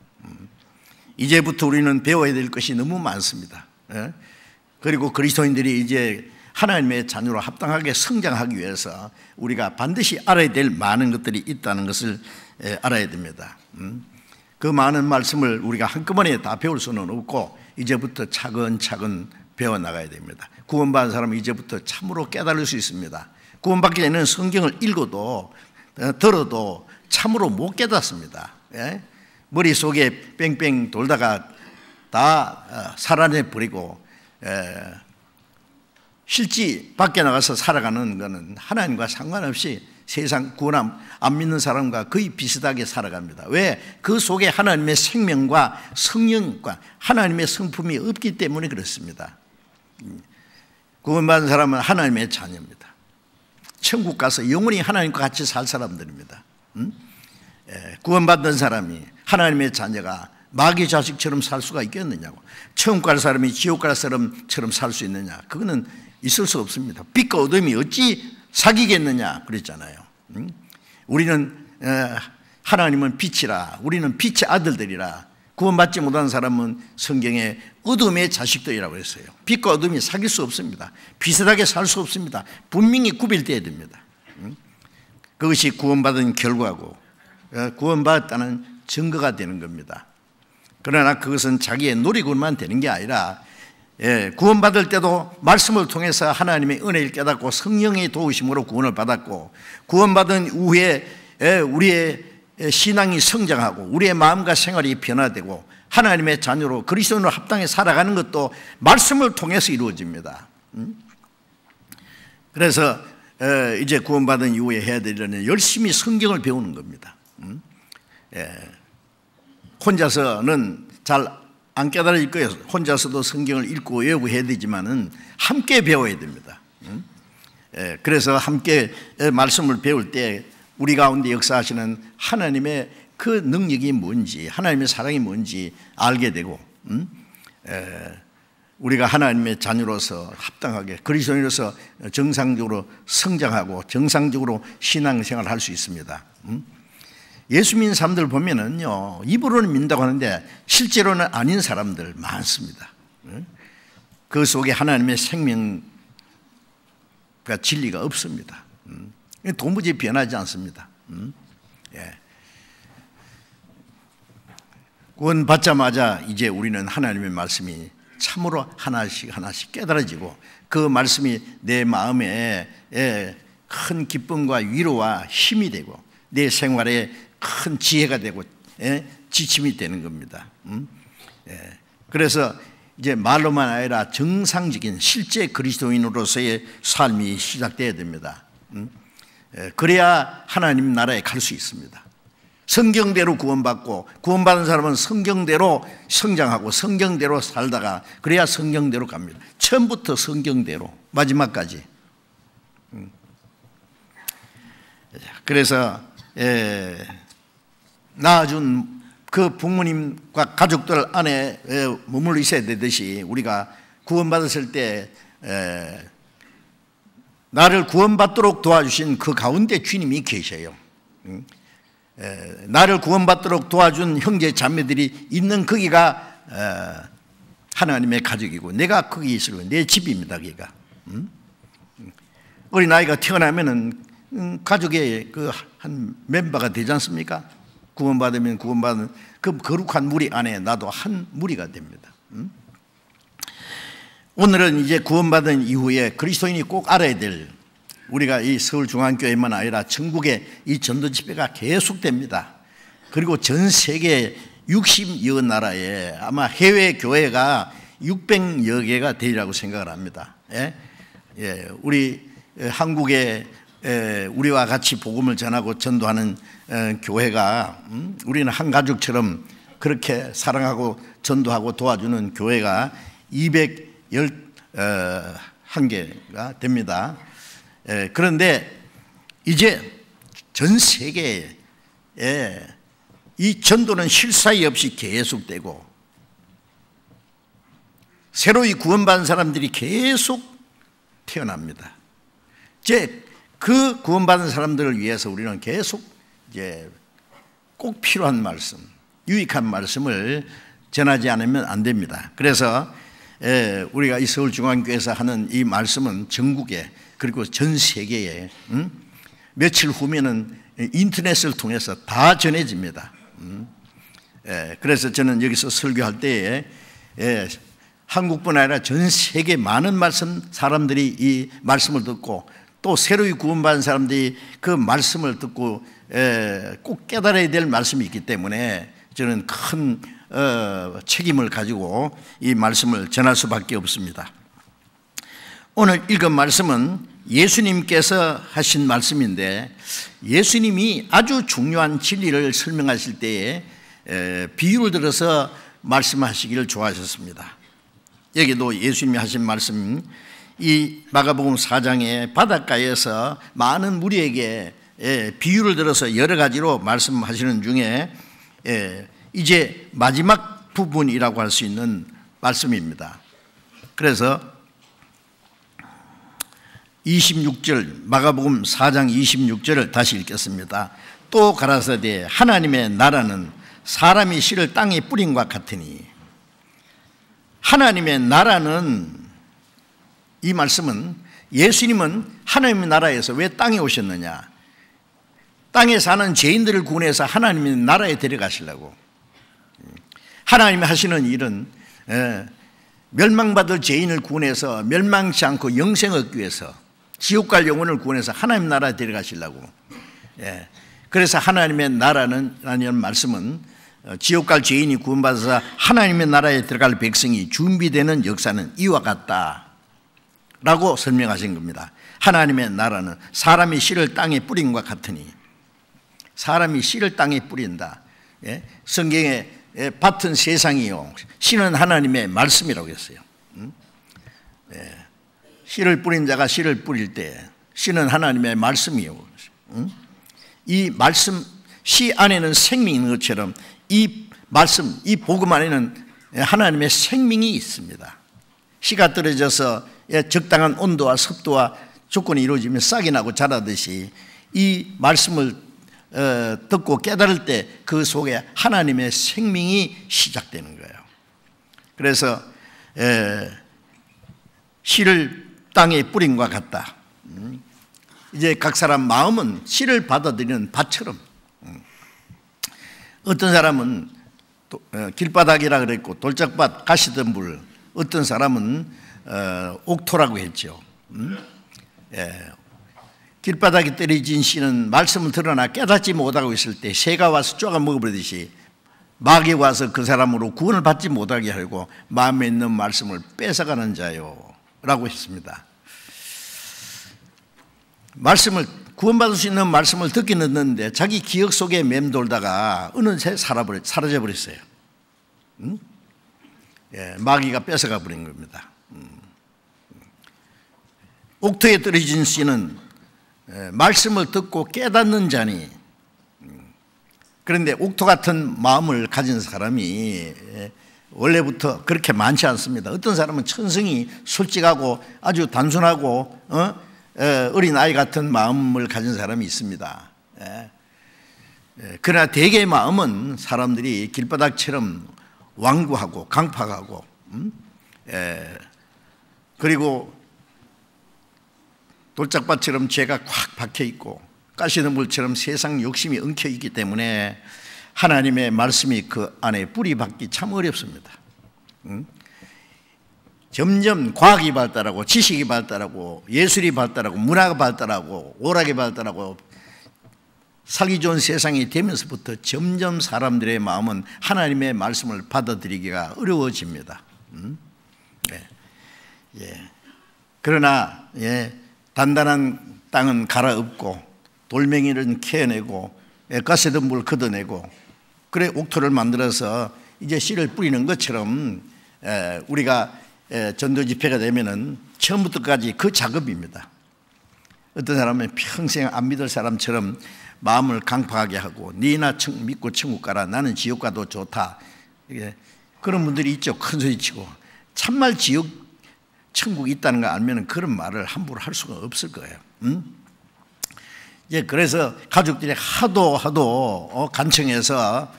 Speaker 1: 이제부터 우리는 배워야 될 것이 너무 많습니다. 그리고 그리스도인들이 이제 하나님의 자녀로 합당하게 성장하기 위해서 우리가 반드시 알아야 될 많은 것들이 있다는 것을 알아야 됩니다. 그 많은 말씀을 우리가 한꺼번에 다 배울 수는 없고 이제부터 차근차근 배워나가야 됩니다. 구원받은 사람은 이제부터 참으로 깨달을 수 있습니다. 구원받기 전에는 성경을 읽어도 들어도 참으로 못 깨닫습니다. 머릿속에 뺑뺑 돌다가 다 살아내버리고 실제 밖에 나가서 살아가는 것은 하나님과 상관없이 세상 구원 안 믿는 사람과 거의 비슷하게 살아갑니다. 왜? 그 속에 하나님의 생명과 성령과 하나님의 성품이 없기 때문에 그렇습니다. 구원받은 사람은 하나님의 자녀입니다. 천국 가서 영원히 하나님과 같이 살 사람들입니다. 구원받은 사람이 하나님의 자녀가 마귀 자식처럼 살 수가 있겠느냐고. 천국 갈 사람이 지옥 갈 사람처럼 살 수 있느냐. 그거는 있을 수 없습니다. 빛과 어둠이 어찌 사귀겠느냐 그랬잖아요. 우리는 하나님은 빛이라 우리는 빛의 아들들이라. 구원받지 못한 사람은 성경에 어둠의 자식들이라고 했어요. 빛과 어둠이 사귈 수 없습니다. 비슷하게 살 수 없습니다. 분명히 구별되어야 됩니다. 그것이 구원받은 결과고 구원받았다는 증거가 되는 겁니다. 그러나 그것은 자기의 노력으로만 되는 게 아니라 구원받을 때도 말씀을 통해서 하나님의 은혜를 깨닫고 성령의 도우심으로 구원을 받았고, 구원받은 이후에 우리의 신앙이 성장하고 우리의 마음과 생활이 변화되고 하나님의 자녀로 그리스도인으로 합당해 살아가는 것도 말씀을 통해서 이루어집니다. 그래서 이제 구원받은 이후에 해야 될 일은 열심히 성경을 배우는 겁니다. 혼자서는 잘 안 깨달을 거예요. 혼자서도 성경을 읽고 외우고 해야 되지만은 함께 배워야 됩니다. 그래서 함께 말씀을 배울 때 우리 가운데 역사하시는 하나님의 그 능력이 뭔지, 하나님의 사랑이 뭔지 알게 되고, 우리가 하나님의 자녀로서 합당하게 그리스도인으로서 정상적으로 성장하고 정상적으로 신앙생활을 할 수 있습니다. 예수 믿는 사람들 보면은요, 입으로는 믿는다고 하는데 실제로는 아닌 사람들 많습니다. 그 속에 하나님의 생명과 진리가 없습니다. 도무지 변하지 않습니다. 구원 받자마자 이제 우리는 하나님의 말씀이 참으로 하나씩 깨달아지고 그 말씀이 내 마음에 큰 기쁨과 위로와 힘이 되고 내 생활에 큰 지혜가 되고 지침이 되는 겁니다. 그래서 이제 말로만 아니라 정상적인 실제 그리스도인으로서의 삶이 시작돼야 됩니다. 그래야 하나님 나라에 갈 수 있습니다. 성경대로 구원받고 구원받은 사람은 성경대로 성장하고 성경대로 살다가 그래야 성경대로 갑니다. 처음부터 성경대로 마지막까지. 그래서 낳아준 그 부모님과 가족들 안에 머물러 있어야 되듯이 우리가 구원받았을 때 나를 구원받도록 도와주신 그 가운데 주님이 계셔요. 나를 구원받도록 도와준 형제 자매들이 있는 거기가 하나님의 가족이고 내가 거기 있을 거예요. 내 집입니다. 거기가. 어린아이가 태어나면은 가족의 그 한 멤버가 되지 않습니까? 구원받으면 구원받은 그 거룩한 무리 안에 나도 한 무리가 됩니다. 오늘은 이제 구원받은 이후에 그리스도인이 꼭 알아야 될, 우리가 이 서울중앙교회만 아니라 전국에 이 전도 집회가 계속됩니다. 그리고 전 세계 60여 나라에 아마 해외 교회가 600여 개가 되리라고 생각을 합니다. 우리 한국에 우리와 같이 복음을 전하고 전도하는 교회가, 우리는 한 가족처럼 그렇게 사랑하고 전도하고 도와주는 교회가 211개가 됩니다. 그런데 이제 전 세계에 이 전도는 쉴 사이 없이 계속되고 새로이 구원받은 사람들이 계속 태어납니다. 이제 그 구원받은 사람들을 위해서 우리는 계속 이제 꼭 필요한 말씀, 유익한 말씀을 전하지 않으면 안 됩니다. 그래서 우리가 이 서울중앙교회에서 하는 이 말씀은 전국에 그리고 전 세계에 며칠 후면은 인터넷을 통해서 다 전해집니다. 그래서 저는 여기서 설교할 때에 한국뿐 아니라 전 세계 많은 사람들이 이 말씀을 듣고 또 새로이 구원받은 사람들이 그 말씀을 듣고 꼭 깨달아야 될 말씀이 있기 때문에 저는 큰 책임을 가지고 이 말씀을 전할 수밖에 없습니다. 오늘 읽은 말씀은 예수님께서 하신 말씀인데, 예수님이 아주 중요한 진리를 설명하실 때에 비유를 들어서 말씀하시기를 좋아하셨습니다. 여기도 예수님이 하신 말씀, 이 마가복음 4장에 바닷가에서 많은 무리에게 비유를 들어서 여러 가지로 말씀하시는 중에 이제 마지막 부분이라고 할 수 있는 말씀입니다. 그래서 26절, 마가복음 4장 26절을 다시 읽겠습니다. 또 가라사대 하나님의 나라는 사람이 씨를 땅에 뿌림과 같으니. 하나님의 나라는, 이 말씀은 예수님은 하나님의 나라에서 왜 땅에 오셨느냐, 땅에 사는 죄인들을 구원해서 하나님의 나라에 데려가시려고. 하나님이 하시는 일은 멸망받을 죄인을 구원해서 멸망치 않고 영생을 얻기 위해서, 지옥 갈 영혼을 구원해서 하나님 나라에 데려가시려고. 그래서 하나님의 나라는 말씀은 지옥 갈 죄인이 구원받아서 하나님의 나라에 들어갈 백성이 준비되는 역사는 이와 같다라고 설명하신 겁니다. 하나님의 나라는 사람이 씨를 땅에 뿌림과 같으니, 사람이 씨를 땅에 뿌린다. 성경에 밭은 세상이요 씨는 하나님의 말씀이라고 했어요. 씨를 뿌린 자가 씨를 뿌릴 때 씨는 하나님의 말씀이요. 이 말씀, 씨 안에는 생명이 있는 것처럼 이 말씀, 이 복음 안에는 하나님의 생명이 있습니다. 씨가 떨어져서 적당한 온도와 습도와 조건이 이루어지면 싹이 나고 자라듯이 이 말씀을 듣고 깨달을 때 그 속에 하나님의 생명이 시작되는 거예요. 그래서 씨를 땅에 뿌림과 같다. 이제 각 사람 마음은 씨를 받아들이는 밭처럼, 어떤 사람은 길바닥이라 그랬고 돌짝밭, 가시덤불, 어떤 사람은 옥토라고 했죠. 길바닥에 떨어진 씨는 말씀을 들으나 깨닫지 못하고 있을 때 새가 와서 쪼가 먹어버리듯이 마귀 와서 그 사람으로 구원을 받지 못하게 하고 마음에 있는 말씀을 뺏어가는 자요 라고 했습니다. 말씀을, 구원받을 수 있는 말씀을 듣기는 듣는데 자기 기억 속에 맴돌다가 어느새 사라져 버렸어요. 마귀가 뺏어가 버린 겁니다. 옥토에 떨어진 씨는 말씀을 듣고 깨닫는 자니, 그런데 옥토 같은 마음을 가진 사람이 원래부터 그렇게 많지 않습니다. 어떤 사람은 천성이 솔직하고 아주 단순하고 어린아이 같은 마음을 가진 사람이 있습니다. 그러나 대개의 마음은 사람들이 길바닥처럼 완고하고 강팍하고, 그리고 돌짝밭처럼 죄가 꽉 박혀있고 가시덤불처럼 세상 욕심이 엉켜있기 때문에 하나님의 말씀이 그 안에 뿌리 박기 참 어렵습니다. 점점 과학이 발달하고 지식이 발달하고 예술이 발달하고 문화가 발달하고 오락이 발달하고 살기 좋은 세상이 되면서부터 점점 사람들의 마음은 하나님의 말씀을 받아들이기가 어려워집니다. 그러나 단단한 땅은 갈아엎고 돌멩이는 캐내고 가시덤불을 걷어내고, 그래 옥토를 만들어서 이제 씨를 뿌리는 것처럼 우리가 전도 집회가 되면은 처음부터까지 그 작업입니다. 어떤 사람은 평생 안 믿을 사람처럼 마음을 강팍하게 하고 니나 믿고 천국 가라, 나는 지옥 가도 좋다, 그런 분들이 있죠. 큰 소리 치고. 참말 지옥 천국이 있다는 거 알면 그런 말을 함부로 할 수가 없을 거예요. 그래서 가족들이 하도 간청해서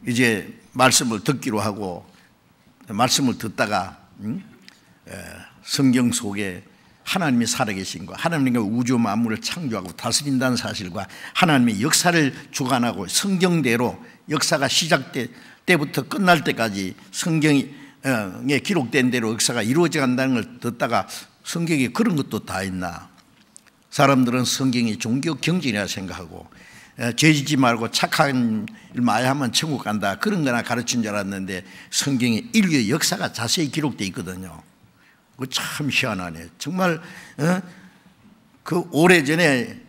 Speaker 1: 이제 말씀을 듣기로 하고, 말씀을 듣다가 성경 속에 하나님이 살아계신 것, 하나님과 우주 만물을 창조하고 다스린다는 사실과 하나님의 역사를 주관하고 성경대로 역사가 시작될 때부터 끝날 때까지 성경에 기록된 대로 역사가 이루어져 간다는 걸 듣다가 성경에 그런 것도 다 있나? 사람들은 성경이 종교 경전이라 생각하고 죄짓지 말고 착한 일 많이 하면 천국 간다, 그런 거나 가르친 줄 알았는데 성경에 인류의 역사가 자세히 기록되어 있거든요. 그거 참 희한하네. 정말 그 오래전에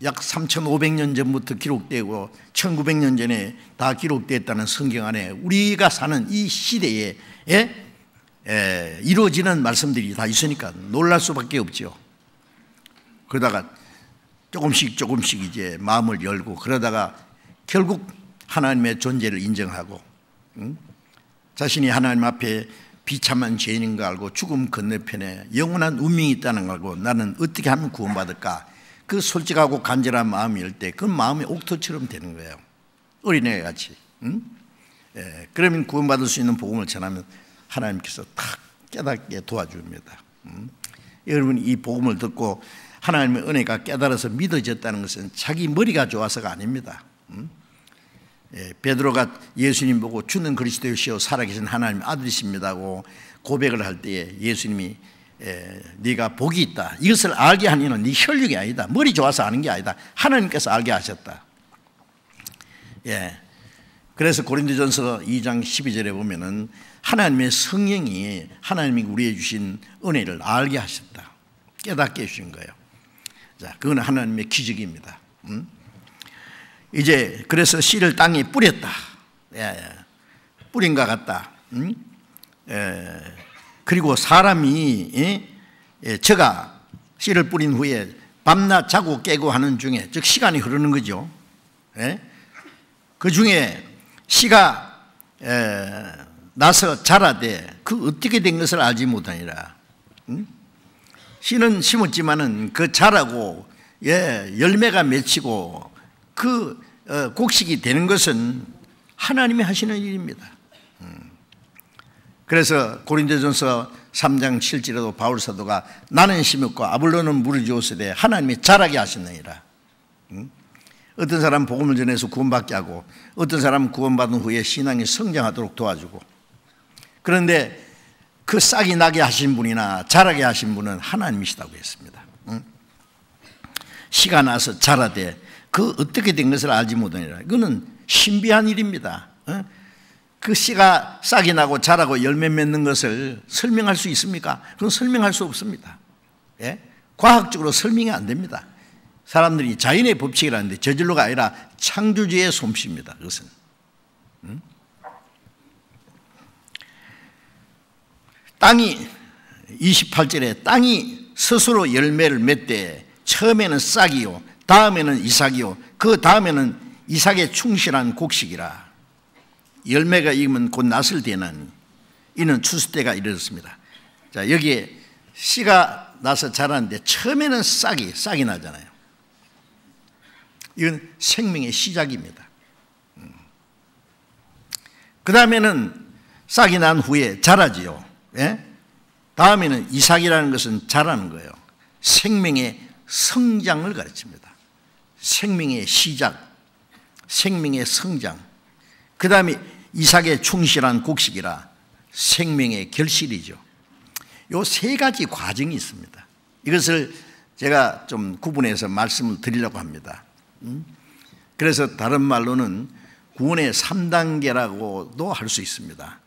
Speaker 1: 약 3,500년 전부터 기록되고 1,900년 전에 다 기록됐다는 성경 안에 우리가 사는 이 시대에 이루어지는 말씀들이 다 있으니까 놀랄 수밖에 없죠. 그러다가 조금씩 이제 마음을 열고, 그러다가 결국 하나님의 존재를 인정하고, 자신이 하나님 앞에 비참한 죄인인 걸 알고 죽음 건너편에 영원한 운명이 있다는 걸 알고 나는 어떻게 하면 구원받을까, 그 솔직하고 간절한 마음이 열 때 그 마음이 옥토처럼 되는 거예요. 어린애 같이. 그러면 구원받을 수 있는 복음을 전하면 하나님께서 탁 깨닫게 도와줍니다. 여러분, 이 복음을 듣고 하나님의 은혜가 깨달아서 믿어졌다는 것은 자기 머리가 좋아서가 아닙니다. 베드로가 예수님 보고 주는 그리스도이시오 살아계신 하나님 아들이십니다고 고백을 할 때에 예수님이 네가 복이 있다. 이것을 알게 한 이는 네 혈육이 아니다. 머리 좋아서 아는 게 아니다. 하나님께서 알게 하셨다. 그래서 고린도전서 2장 12절에 보면은 하나님의 성령이 하나님이 우리에게 주신 은혜를 알게 하셨다. 깨닫게 해주신 거예요. 자, 그건 하나님의 기적입니다. 이제 그래서 씨를 땅에 뿌렸다. 뿌린 것 같다. 그리고 사람이 저가 씨를 뿌린 후에 밤낮 자고 깨고 하는 중에, 즉 시간이 흐르는 거죠. 그 중에 씨가 나서 자라되 그 어떻게 된 것을 알지 못하니라. 씨는 심었지만은 그 자라고 열매가 맺히고 그 곡식이 되는 것은 하나님이 하시는 일입니다. 그래서 고린도전서 3장 7절에도 바울 사도가 나는 심었고 아볼로는 물을 주었으되 하나님이 자라게 하시느니라. 어떤 사람은 복음을 전해서 구원받게 하고 어떤 사람은 구원받은 후에 신앙이 성장하도록 도와주고, 그런데 그 싹이 나게 하신 분이나 자라게 하신 분은 하나님이시다고 했습니다. 씨가 나서 자라되 그 어떻게 된 것을 알지 못하니라. 이거는 신비한 일입니다. 그 씨가 싹이 나고 자라고 열매 맺는 것을 설명할 수 있습니까? 그건 설명할 수 없습니다. 과학적으로 설명이 안 됩니다. 사람들이 자연의 법칙이라는데 저절로가 아니라 창조주의 솜씨입니다. 그것은. 땅이 28절에 땅이 스스로 열매를 맺되 처음에는 싹이요 다음에는 이삭이요 그 다음에는 이삭에 충실한 곡식이라. 열매가 익으면 곧 낫을 대나니 이는 추수 때가 이르렀습니다. 자, 여기에 씨가 나서 자라는데 처음에는 싹이 나잖아요. 이건 생명의 시작입니다. 그 다음에는 싹이 난 후에 자라지요. 다음에는 이삭이라는 것은 자라는 거예요. 생명의 성장을 가르칩니다. 생명의 시작, 생명의 성장. 그 다음에 이삭에 충실한 곡식이라 생명의 결실이죠. 요 세 가지 과정이 있습니다. 이것을 제가 좀 구분해서 말씀을 드리려고 합니다. 그래서 다른 말로는 구원의 3단계라고도 할 수 있습니다.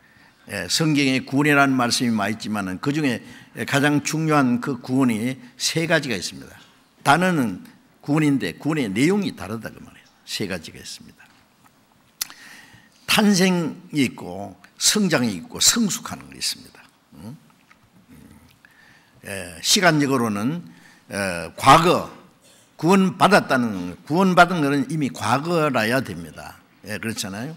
Speaker 1: 성경에 구원이라는 말씀이 많이 있지만 그 중에 가장 중요한 그 구원이 세 가지가 있습니다. 단어는 구원인데 구원의 내용이 다르다 그 말이에요. 세 가지가 있습니다. 탄생이 있고 성장이 있고 성숙하는 게 있습니다. 시간적으로는 과거 구원받은 것은 이미 과거라야 됩니다. 그렇잖아요.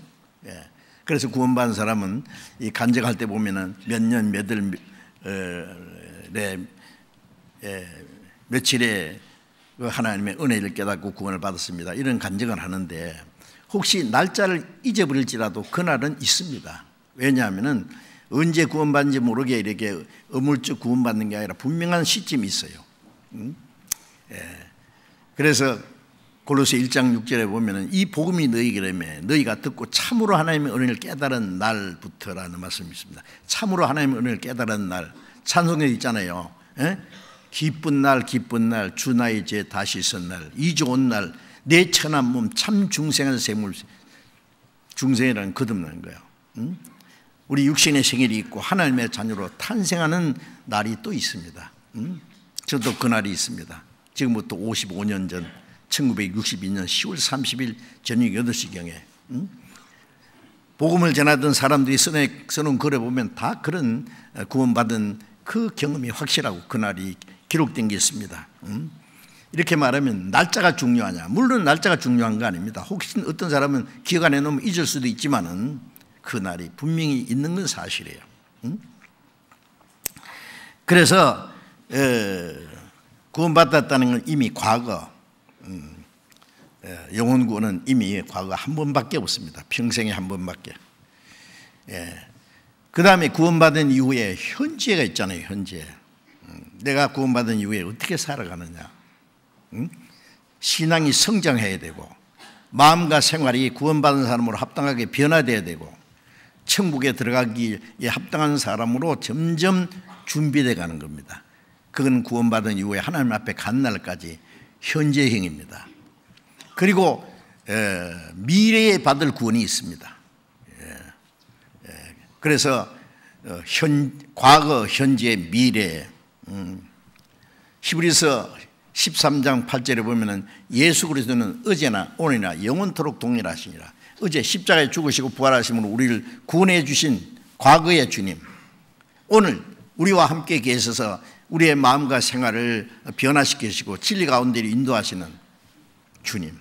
Speaker 1: 그래서 구원받은 사람은 이 간증할 때 보면은 몇 년 며칠에 하나님의 은혜를 깨닫고 구원을 받았습니다. 이런 간증을 하는데 혹시 날짜를 잊어버릴지라도 그날은 있습니다. 왜냐하면은 언제 구원받는지 모르게 이렇게 어물쩍 구원받는 게 아니라 분명한 시점이 있어요. 그래서 골로새 1장 6절에 보면은 이 복음이 너희에게 너희가 듣고 참으로 하나님의 은혜를 깨달은 날부터라는 말씀이 있습니다. 참으로 하나님의 은혜를 깨달은 날, 찬송에 있잖아요. 기쁜 날 기쁜 날 주 나의 죄 다시 선 날, 이 좋은 날 내 천한 몸 참 중생한 샘물. 중생이라는 거듭나는 거예요. 우리 육신의 생일이 있고 하나님의 자녀로 탄생하는 날이 또 있습니다. 저도 그 날이 있습니다. 지금부터 55년 전 1962년 10월 30일 저녁 8시경에 복음을 전하던 사람들이 써놓은 글에 보면 다 그런 구원받은 그 경험이 확실하고 그날이 기록된 게 있습니다. 이렇게 말하면 날짜가 중요하냐? 물론 날짜가 중요한 거 아닙니다. 혹시 어떤 사람은 기억 안 해놓으면 잊을 수도 있지만은 그 날이 분명히 있는 건 사실이에요. 그래서 구원받았다는 건 이미 과거, 영혼 구원은 이미 과거 한 번밖에 없습니다. 평생에 한 번밖에. 그 다음에 구원받은 이후에 현재가 있잖아요. 현재 내가 구원받은 이후에 어떻게 살아가느냐. 신앙이 성장해야 되고 마음과 생활이 구원받은 사람으로 합당하게 변화되어야 되고 천국에 들어가기에 합당한 사람으로 점점 준비되어 가는 겁니다. 그건 구원받은 이후에 하나님 앞에 간 날까지 현재형입니다. 그리고 미래에 받을 구원이 있습니다. 그래서 과거, 현재, 미래. 히브리서 13장 8절에 보면은 예수 그리스도는 어제나 오늘이나 영원토록 동일하시니라. 어제 십자가에 죽으시고 부활하심으로 우리를 구원해 주신 과거의 주님, 오늘 우리와 함께 계셔서 우리의 마음과 생활을 변화시키시고 진리 가운데 인도하시는 주님,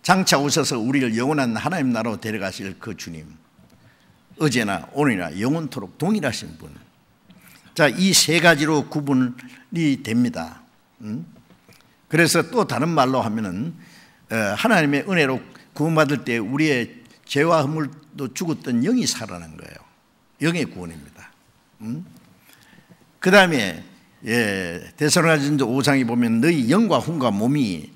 Speaker 1: 장차 오셔서 우리를 영원한 하나님 나라로 데려가실 그 주님, 어제나 오늘이나 영원토록 동일하신 분. 자, 이 세 가지로 구분이 됩니다. 그래서 또 다른 말로 하면은 하나님의 은혜로 구원받을 때 우리의 죄와 허물도 죽었던 영이 살아난 거예요. 영의 구원입니다. 그 다음에 데살로니가전서 5장에 보면 너희 영과 혼과 몸이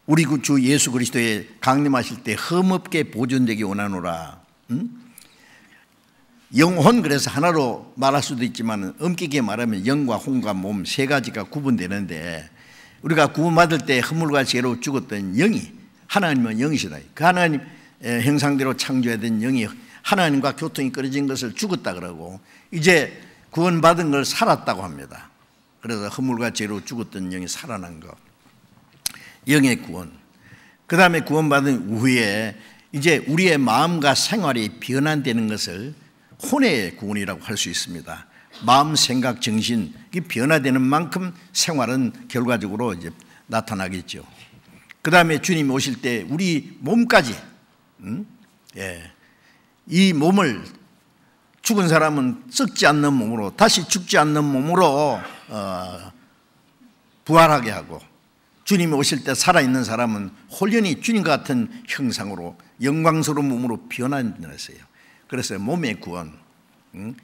Speaker 1: 우리 주 예수 그리스도의 강림하실 때 흠없게 보존되기 원하노라. 영혼, 그래서 하나로 말할 수도 있지만 엄격히 말하면 영과 혼과 몸 세 가지가 구분되는데, 우리가 구원받을 때 허물과 죄로 죽었던 영이 하나님은 영이시다. 그 하나님 형상대로 창조된 영이 하나님과 교통이 끊어진 것을 죽었다 그러고 이제 구원받은 걸 살았다고 합니다. 그래서 허물과 죄로 죽었던 영이 살아난 것, 영의 구원. 그 다음에 구원받은 후에 이제 우리의 마음과 생활이 변환되는 것을 혼의 구원이라고 할 수 있습니다. 마음, 생각, 정신이 변화되는 만큼 생활은 결과적으로 이제 나타나겠죠. 그 다음에 주님이 오실 때 우리 몸까지, 이 몸을 죽은 사람은 썩지 않는 몸으로, 다시 죽지 않는 몸으로 부활하게 하고, 주님이 오실 때 살아있는 사람은 홀연히 주님과 같은 형상으로 영광스러운 몸으로 변화되었어요. 그래서 몸의 구원,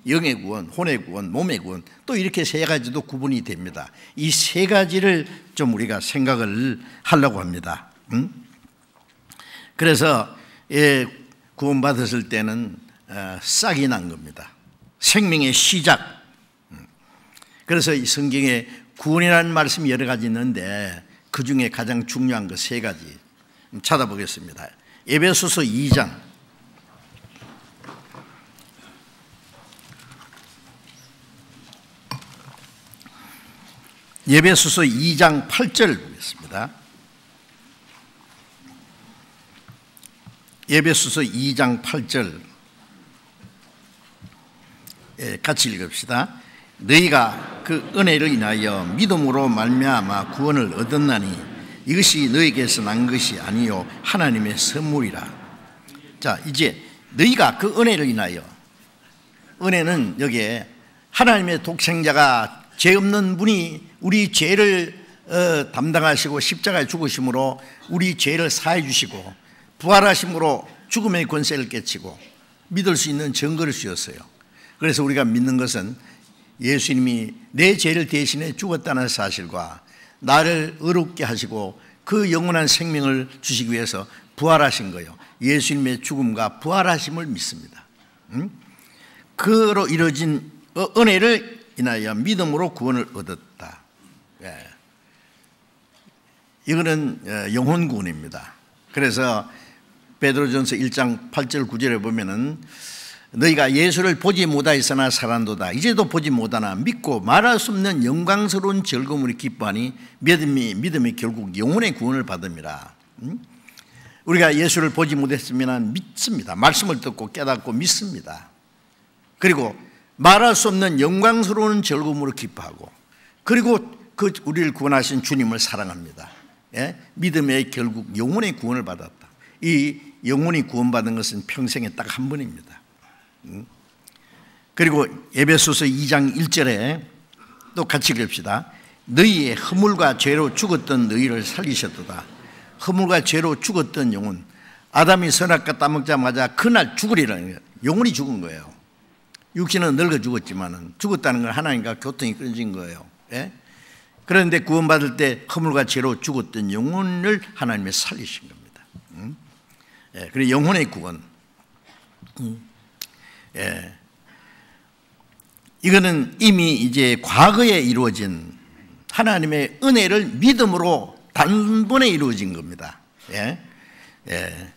Speaker 1: 영의 구원, 혼의 구원, 몸의 구원, 또 이렇게 세 가지도 구분이 됩니다. 이 세 가지를 좀 우리가 생각을 하려고 합니다. 그래서 구원받았을 때는 싹이 난 겁니다. 생명의 시작. 그래서 이 성경에 구원이라는 말씀이 여러 가지 있는데 그 중에 가장 중요한 것 세 가지 찾아보겠습니다. 에베소서 2장 에베소서 2장 8절 보겠습니다. 에베소서 2장 8절 같이 읽읍시다. 너희가 그 은혜를 인하여 믿음으로 말미암아 구원을 얻었나니 이것이 너희에게서 난 것이 아니요 하나님의 선물이라. 자, 이제 너희가 그 은혜를 인하여, 은혜는 여기에 하나님의 독생자가 죄 없는 분이 우리 죄를 담당하시고 십자가에 죽으심으로 우리 죄를 사해 주시고 부활하심으로 죽음의 권세를 깨치고 믿을 수 있는 증거를 주셨어요. 그래서 우리가 믿는 것은 예수님이 내 죄를 대신해 죽었다는 사실과 나를 의롭게 하시고 그 영원한 생명을 주시기 위해서 부활하신 거예요. 예수님의 죽음과 부활하심을 믿습니다. 그로 이루어진 은혜를 인하여 믿음으로 구원을 얻었다. 이거는 영혼 구원입니다. 그래서 베드로전서 1장 8절 9절에 보면은 너희가 예수를 보지 못하였으나 살았도다. 이제도 보지 못하나 믿고 말할 수 없는 영광스러운 즐거움을 기뻐하니 믿음이 결국 영혼의 구원을 받음이라. 우리가 예수를 보지 못했으면 믿습니다. 말씀을 듣고 깨닫고 믿습니다. 그리고 말할 수 없는 영광스러운 즐거움으로 기뻐하고, 그리고 그 우리를 구원하신 주님을 사랑합니다. 믿음의 결국 영혼의 구원을 받았다. 이 영혼이 구원받은 것은 평생에 딱 한 번입니다. 그리고 에베소서 2장 1절에 또 같이 읽읍시다. 너희의 허물과 죄로 죽었던 너희를 살리셨도다. 허물과 죄로 죽었던 영혼, 아담이 선악과 따먹자마자 그날 죽으리라는 거예요. 영혼이 죽은 거예요. 육신은 늙어 죽었지만 죽었다는 건 하나님과 교통이 끊어진 거예요. 그런데 구원받을 때 허물과 죄로 죽었던 영혼을 하나님이 살리신 겁니다. 예, 그리고 영혼의 구원. 예. 이거는 이미 이제 과거에 이루어진 하나님의 은혜를 믿음으로 단번에 이루어진 겁니다. 예. 예.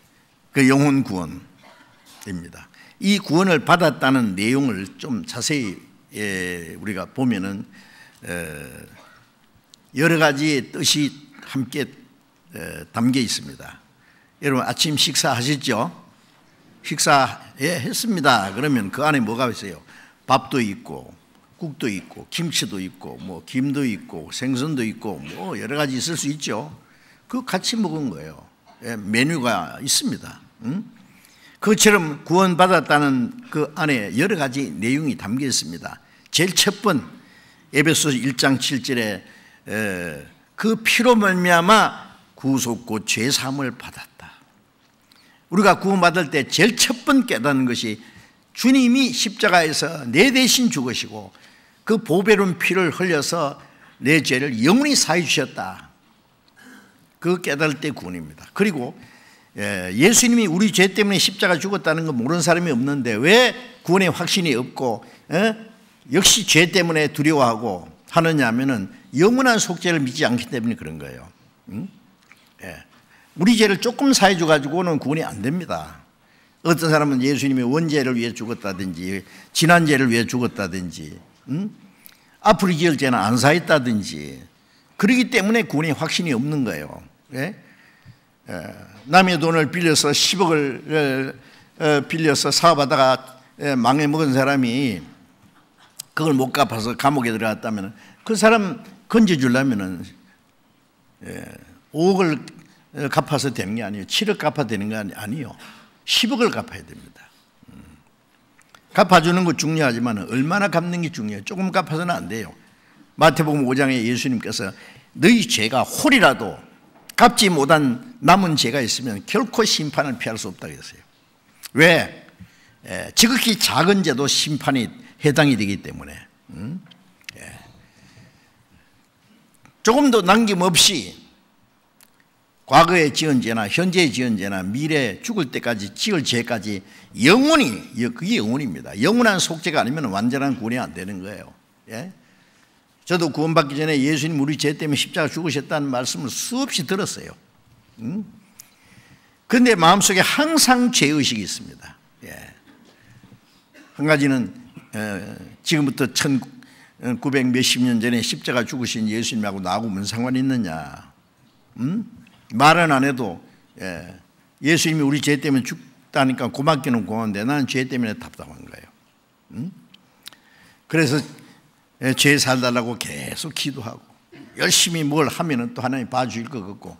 Speaker 1: 그 영혼 구원입니다. 이 구원을 받았다는 내용을 좀 자세히 우리가 보면은 여러 가지의 뜻이 함께 담겨 있습니다. 여러분 아침 식사하셨죠? 식사했습니다. 그러면 그 안에 뭐가 있어요? 밥도 있고 국도 있고 김치도 있고 뭐 김도 있고 생선도 있고 뭐 여러 가지 있을 수 있죠. 그거 같이 먹은 거예요. 메뉴가 있습니다. 그것처럼 구원받았다는 그 안에 여러 가지 내용이 담겨 있습니다. 제일 첫 번 에베소서 1장 7절에 그 피로 말미암아 구속고 죄 사함을 받았다. 우리가 구원받을 때 제일 첫 번 깨닫는 것이 주님이 십자가에서 내 대신 죽으시고 그 보배로운 피를 흘려서 내 죄를 영원히 사해 주셨다. 그 깨달을 때 구원입니다. 그리고 예수님이 우리 죄 때문에 십자가 죽었다는 거 모르는 사람이 없는데 왜 구원의 확신이 없고 역시 죄 때문에 두려워하고 하느냐 하면은 영원한 속죄를 믿지 않기 때문에 그런 거예요. 우리 죄를 조금 사해 줘가지고는 구원이 안 됩니다. 어떤 사람은 예수님이 원죄를 위해 죽었다든지 지난 죄를 위해 죽었다든지 앞으로 지을 죄는 안 사했다든지 그러기 때문에 구원의 확신이 없는 거예요. 남의 돈을 빌려서 10억을 빌려서 사업하다가 망해먹은 사람이 그걸 못 갚아서 감옥에 들어갔다면 그 사람 건져주려면 5억을 갚아서 되는 게 아니에요. 7억 갚아야 되는 게 아니에요. 10억을 갚아야 됩니다. 갚아주는 거 중요하지만 얼마나 갚는 게 중요해요. 조금 갚아서는 안 돼요. 마태복음 5장에 예수님께서 너희 죄가 홀이라도 갚지 못한 남은 죄가 있으면 결코 심판을 피할 수 없다고 했어요. 왜? 지극히 작은 죄도 심판이 해당이 되기 때문에 조금도 남김없이 과거에 지은 죄나 현재에 지은 죄나 미래에 죽을 때까지 지을 죄까지 영원히, 그게 영원입니다. 영원한 속죄가 아니면 완전한 구원이 안 되는 거예요. 저도 구원받기 전에 예수님 우리 죄 때문에 십자가 죽으셨다는 말씀을 수없이 들었어요. 그런데 마음속에 항상 죄의식이 있습니다. 한 가지는 지금부터 1900 몇십 년 전에 십자가 죽으신 예수님하고 나하고 무슨 상관이 있느냐. 말은 안 해도 예수님이 우리 죄 때문에 죽다니까 고맙기는 고마운데 나는 죄 때문에 답답한 거예요. 그래서 죄 살달라고 계속 기도하고 열심히 뭘 하면은 또 하나님 봐주실 것 같고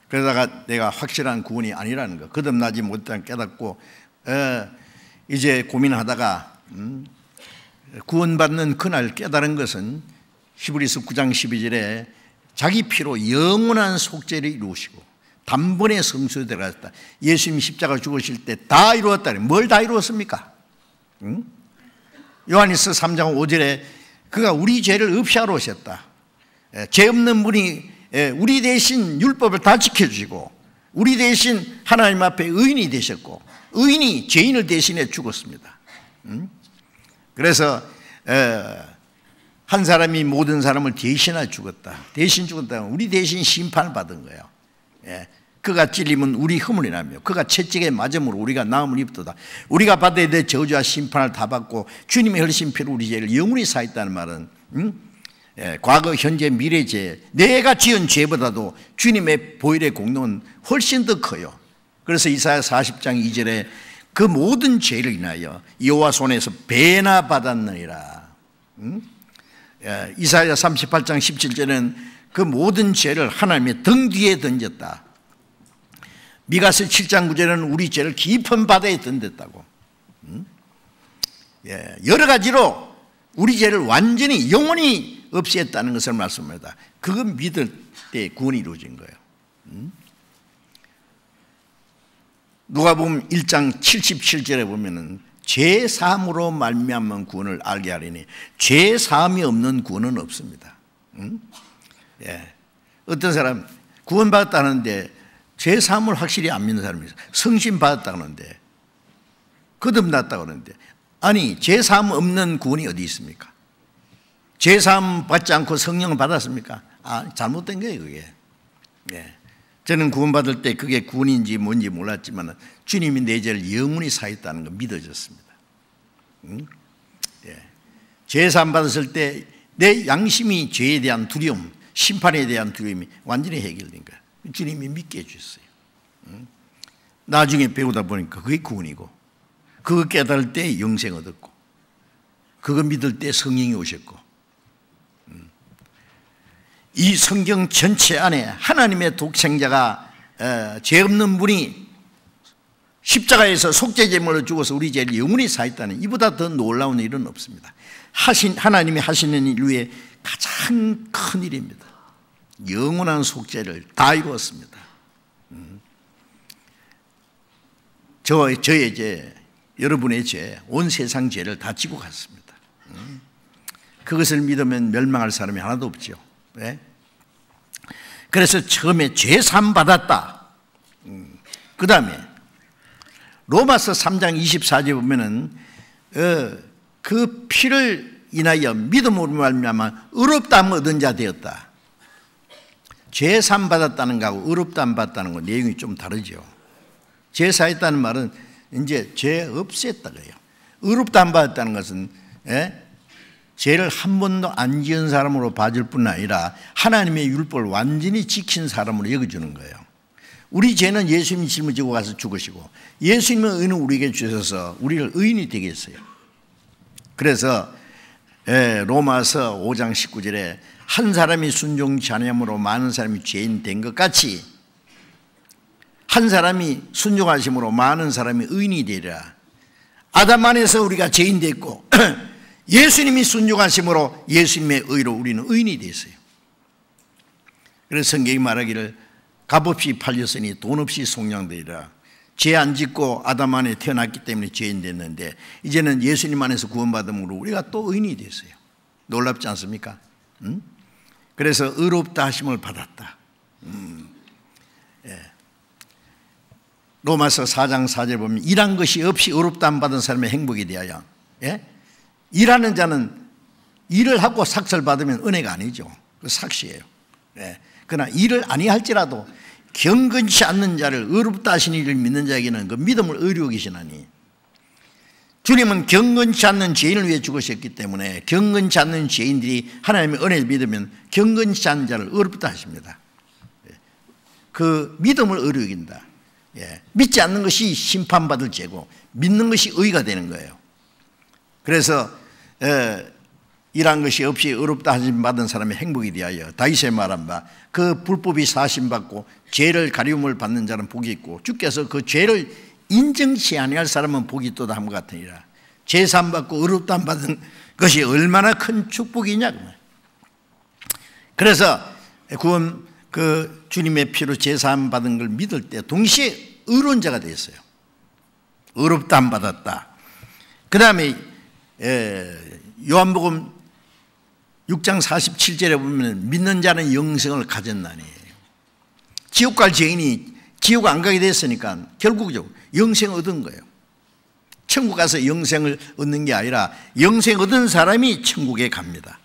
Speaker 1: 그러다가 내가 확실한 구원이 아니라는 거 거듭나지 못한 깨닫고 이제 고민하다가 구원받는 그날 깨달은 것은 히브리서 9장 12절에 자기 피로 영원한 속죄를 이루시고 단번에 성소에 들어갔다. 예수님이 십자가 죽으실 때 다 이루었다. 뭘 다 이루었습니까? 요한일서 3장 5절에 그가 우리 죄를 없이하러 오셨다. 죄 없는 분이 우리 대신 율법을 다 지켜주시고 우리 대신 하나님 앞에 의인이 되셨고 의인이 죄인을 대신해 죽었습니다. 그래서 한 사람이 모든 사람을 대신하여 죽었다. 대신 죽었다면 우리 대신 심판을 받은 거예요. 그가 찔림은 우리 허물이라며 그가 채찍에 맞음으로 우리가 나음을 입도다. 우리가 받아야 될 저주와 심판을 다 받고 주님의 흘리신 피로 우리 죄를 영원히 사했다는 말은 과거, 현재, 미래 죄 내가 지은 죄보다도 주님의 보혈의 공로는 훨씬 더 커요. 그래서 이사야 40장 2절에 그 모든 죄를 인하여 여호와 손에서 배나 받았느니라. 이사야 38장 17절에는 그 모든 죄를 하나님의 등 뒤에 던졌다. 미가서 7장 9절에는 우리 죄를 깊은 바다에 던졌다고. 여러 가지로 우리 죄를 완전히 영원히 없애했다는 것을 말씀합니다. 그거 믿을 때 구원이 이루어진 거예요. 누가복음 1장 77절에 보면은 죄 사함으로 말미암은 구원을 알게 하리니 죄 사함이 없는 구원은 없습니다. 예. 어떤 사람 구원받았다는데 죄사함을 확실히 안 믿는 사람이 있어요. 성신 받았다는데, 거듭났다고 하는데, 아니 죄사함 없는 구원이 어디 있습니까? 죄사함 받지 않고 성령을 받았습니까? 잘못된 거예요 그게. 예. 저는 구원받을 때 그게 구원인지 뭔지 몰랐지만 주님이 내 죄를 영원히 사했다는 거 믿어졌습니다. 예. 죄사함 받았을 때 내 양심이 죄에 대한 두려움, 심판에 대한 두려움이 완전히 해결된 거예요. 주님이 믿게 해주셨어요. 나중에 배우다 보니까 그게 구원이고, 그거 깨달을 때 영생 얻었고, 그거 믿을 때 성령이 오셨고, 이 성경 전체 안에 하나님의 독생자가 죄 없는 분이 십자가에서 속죄제물을 죽어서 우리 죄를 영원히 사했다는, 이보다 더 놀라운 일은 없습니다. 하나님이 하시는 일 외에 가장 큰 일입니다. 영원한 속죄를 다 이루었습니다. 저의 죄, 여러분의 죄, 온 세상 죄를 다 지고 갔습니다. 그것을 믿으면 멸망할 사람이 하나도 없죠. 네? 그래서 처음에 죄사함 받았다. 그 다음에 로마서 3장 24절에 보면은 그 피를 인하여 믿음으로 말미암아 의롭다함을 얻은 자 되었다. 죄사함 받았다는 거하고 의롭다함 받았다는 거 내용이 좀 다르죠. 죄사했다는 말은 이제 죄 없앴다 그래요. 의롭다함 받았다는 것은 죄를 한 번도 안 지은 사람으로 봐줄 뿐 아니라 하나님의 율법을 완전히 지킨 사람으로 여겨주는 거예요. 우리 죄는 예수님이 짊어지고 가서 죽으시고, 예수님의 의는 우리에게 주셔서 우리를 의인이 되게 했어요. 그래서 로마서 5장 19절에 한 사람이 순종치 아니함으로 많은 사람이 죄인 된 것 같이 한 사람이 순종하심으로 많은 사람이 의인이 되리라. 아담 안에서 우리가 죄인 됐고 예수님이 순종하심으로 예수님의 의로 우리는 의인이 됐어요. 그래서 성경이 말하기를 값없이 팔렸으니 돈 없이 속량되리라. 죄 안 짓고 아담 안에 태어났기 때문에 죄인 됐는데 이제는 예수님 안에서 구원받음으로 우리가 또 의인이 됐어요. 놀랍지 않습니까? 그래서 의롭다 하심을 받았다. 예. 로마서 4장 4절 보면 일한 것이 없이 의롭다함 받은 사람의 행복에 대하여, 일하는 자는 일을 하고 삭설 받으면 은혜가 아니죠. 그 삭시예요. 그러나 일을 아니할지라도 경건치 않는 자를 의롭다 하신 이를 믿는 자에게는 그 믿음을 의리고 계시나니, 주님은 경건치 않는 죄인을 위해 죽으셨기 때문에 경건치 않는 죄인들이 하나님의 은혜를 믿으면 경건치 않은 자를 의롭다 하십니다. 그 믿음을 의리 여긴다. 믿지 않는 것이 심판받을 죄고 믿는 것이 의가 되는 거예요. 그래서 일한 것이 없이 의롭다 하심 받은 사람의 행복에 대하여 다윗의 말한 바 그 불법이 사심받고 죄를 가리움을 받는 자는 복이 있고 주께서 그 죄를 인정치 아니할 사람은 복이 있도다 함과 같으니라. 죄사함 받고 의롭다 받은 것이 얼마나 큰 축복이냐. 그래서 구원 주님의 피로 죄사함 받은 걸 믿을 때 동시에 의로운 자가 됐어요. 의롭다 받았다. 그 다음에 요한복음 6장 47절에 보면 믿는 자는 영생을 가졌나니, 지옥 갈 죄인이 지옥 안 가게 됐으니까 결국적으로 영생을 얻은 거예요. 천국 가서 영생을 얻는 게 아니라 영생 얻은 사람이 천국에 갑니다.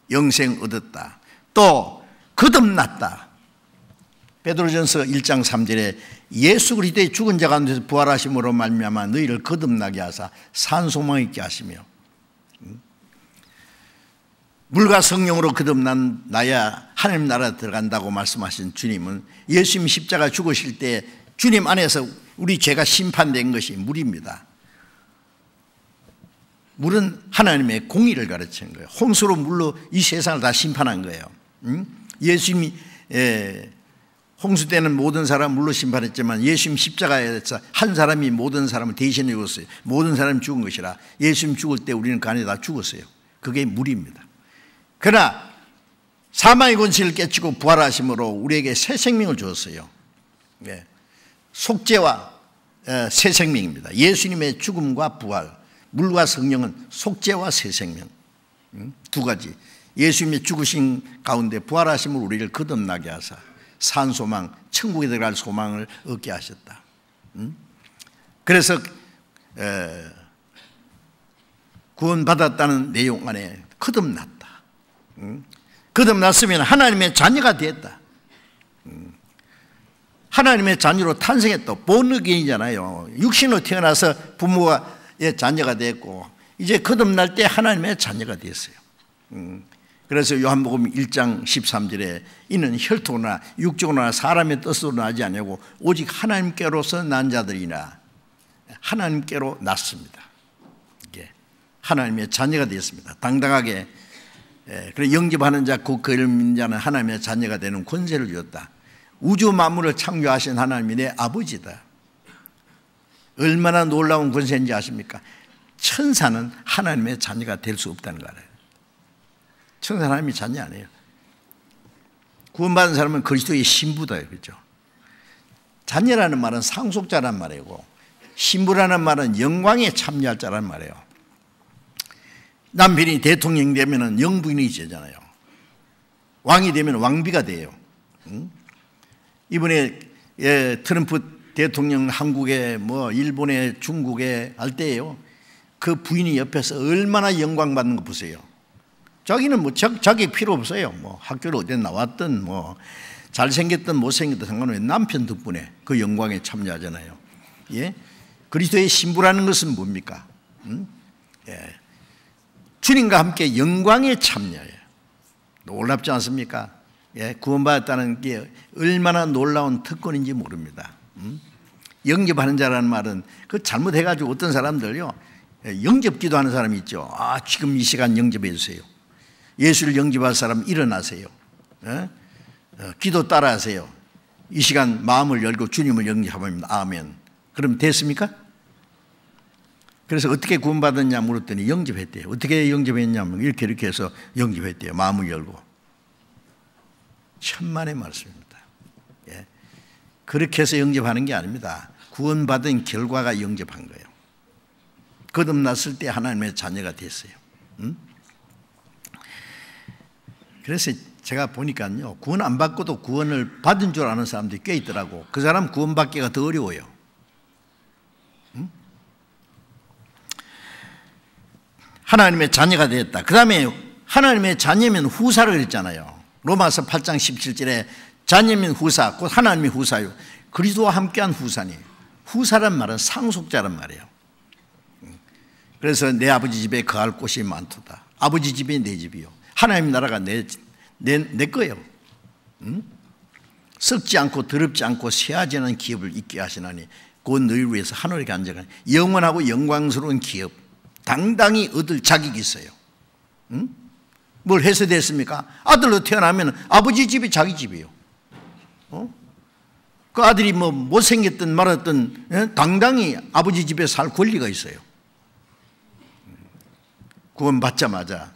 Speaker 1: 영생 얻었다. 또 거듭났다. 베드로전서 1장 3절에 예수 그리스도의 죽은 자 가운데서 부활하심으로 말미암아 너희를 거듭나게 하사 산 소망 있게 하시며, 물과 성령으로 거듭난 나야 하나님 나라 들어간다고 말씀하신 주님은 예수님 십자가 죽으실 때 주님 안에서 우리 죄가 심판된 것이 물입니다. 물은 하나님의 공의를 가르치는 거예요. 홍수로 물로 이 세상을 다 심판한 거예요. 예수님이 홍수 때는 모든 사람 물로 심판했지만 예수님 십자가에서 한 사람이 모든 사람을 대신해 죽었어요. 모든 사람이 죽은 것이라 예수님 죽을 때 우리는 그 안에 다 죽었어요. 그게 물입니다. 그러나 사망의 권세를 깨치고 부활하심으로 우리에게 새 생명을 주었어요. 속죄와 새 생명입니다. 예수님의 죽음과 부활, 물과 성령은 속죄와 새 생명, 두 가지. 예수님의 죽으신 가운데 부활하심으로 우리를 거듭나게 하사 산소망, 천국에 들어갈 소망을 얻게 하셨다. 그래서 구원받았다는 내용 안에 거듭났다. 거듭났으면 하나님의 자녀가 됐다. 하나님의 자녀로 탄생했다. 본어게인이잖아요. 육신으로 태어나서 부모의 자녀가 됐고 이제 거듭날 때 하나님의 자녀가 됐어요. 그래서 요한복음 1장 13절에 이는 혈통이나 육적으로나 사람의 뜻으로 나지 아니하고 오직 하나님께로서 난 자들이나 하나님께로 났습니다. 이게 하나님의 자녀가 되었습니다. 당당하게 그래 영접하는 자 그 그를 믿는 자는 하나님의 자녀가 되는 권세를 주었다. 우주 만물을 창조하신 하나님이 내 아버지다. 얼마나 놀라운 권세인지 아십니까? 천사는 하나님의 자녀가 될 수 없다는 거 알아요. 천사는 하나님의 자녀 아니에요. 구원받은 사람은 그리스도의 신부다. 그렇죠? 자녀라는 말은 상속자란 말이고 신부라는 말은 영광에 참여할 자란 말이에요. 남편이 대통령이 되면 영부인이 되잖아요. 왕이 되면 왕비가 돼요. 이번에 트럼프 대통령 한국에 일본에 중국에 할 때예요. 그 부인이 옆에서 얼마나 영광 받는 거 보세요. 자기는 자기 필요 없어요. 학교를 어디 나왔든 잘생겼든 못생겼든 상관없어요. 남편 덕분에 그 영광에 참여하잖아요. 예? 그리스도의 신부라는 것은 뭡니까? 예. 주님과 함께 영광에 참여해요. 놀랍지 않습니까? 예, 구원받았다는 게 얼마나 놀라운 특권인지 모릅니다. 영접하는 자라는 말은 그 잘못해가지고 어떤 사람들요 영접 기도하는 사람이 있죠. 지금 이 시간 영접해 주세요. 예수를 영접할 사람 일어나세요. 예? 기도 따라하세요. 이 시간 마음을 열고 주님을 영접합니다. 아멘. 그럼 됐습니까? 그래서 어떻게 구원받았냐 물었더니 영접했대요. 어떻게 영접했냐면 이렇게 해서 영접했대요. 마음을 열고. 천만의 말씀입니다. 예. 그렇게 해서 영접하는 게 아닙니다. 구원받은 결과가 영접한 거예요. 거듭났을 때 하나님의 자녀가 됐어요. 그래서 제가 보니까요 구원 안 받고도 구원을 받은 줄 아는 사람들이 꽤 있더라고. 그 사람 구원받기가 더 어려워요. 하나님의 자녀가 되었다. 그 다음에 하나님의 자녀면 후사를 그랬잖아요. 로마서 8장 17절에 자녀면 후사, 곧 하나님의 후사요. 그리스도와 함께한 후사니. 후사란 말은 상속자란 말이에요. 그래서 내 아버지 집에 거할 곳이 많도다. 아버지 집이 내 집이요. 하나님 나라가 내 거예요. 썩지 않고 더럽지 않고 쇠하지 않은 기업을 있게 하시나니 곧 너희를 위해서 하늘에 앉아가 영원하고 영광스러운 기업 당당히 얻을 자격이 있어요. 뭘 해서 됐습니까? 아들로 태어나면 아버지 집이 자기 집이에요. 그 아들이 못생겼든 말았든 당당히 아버지 집에 살 권리가 있어요. 구원받자마자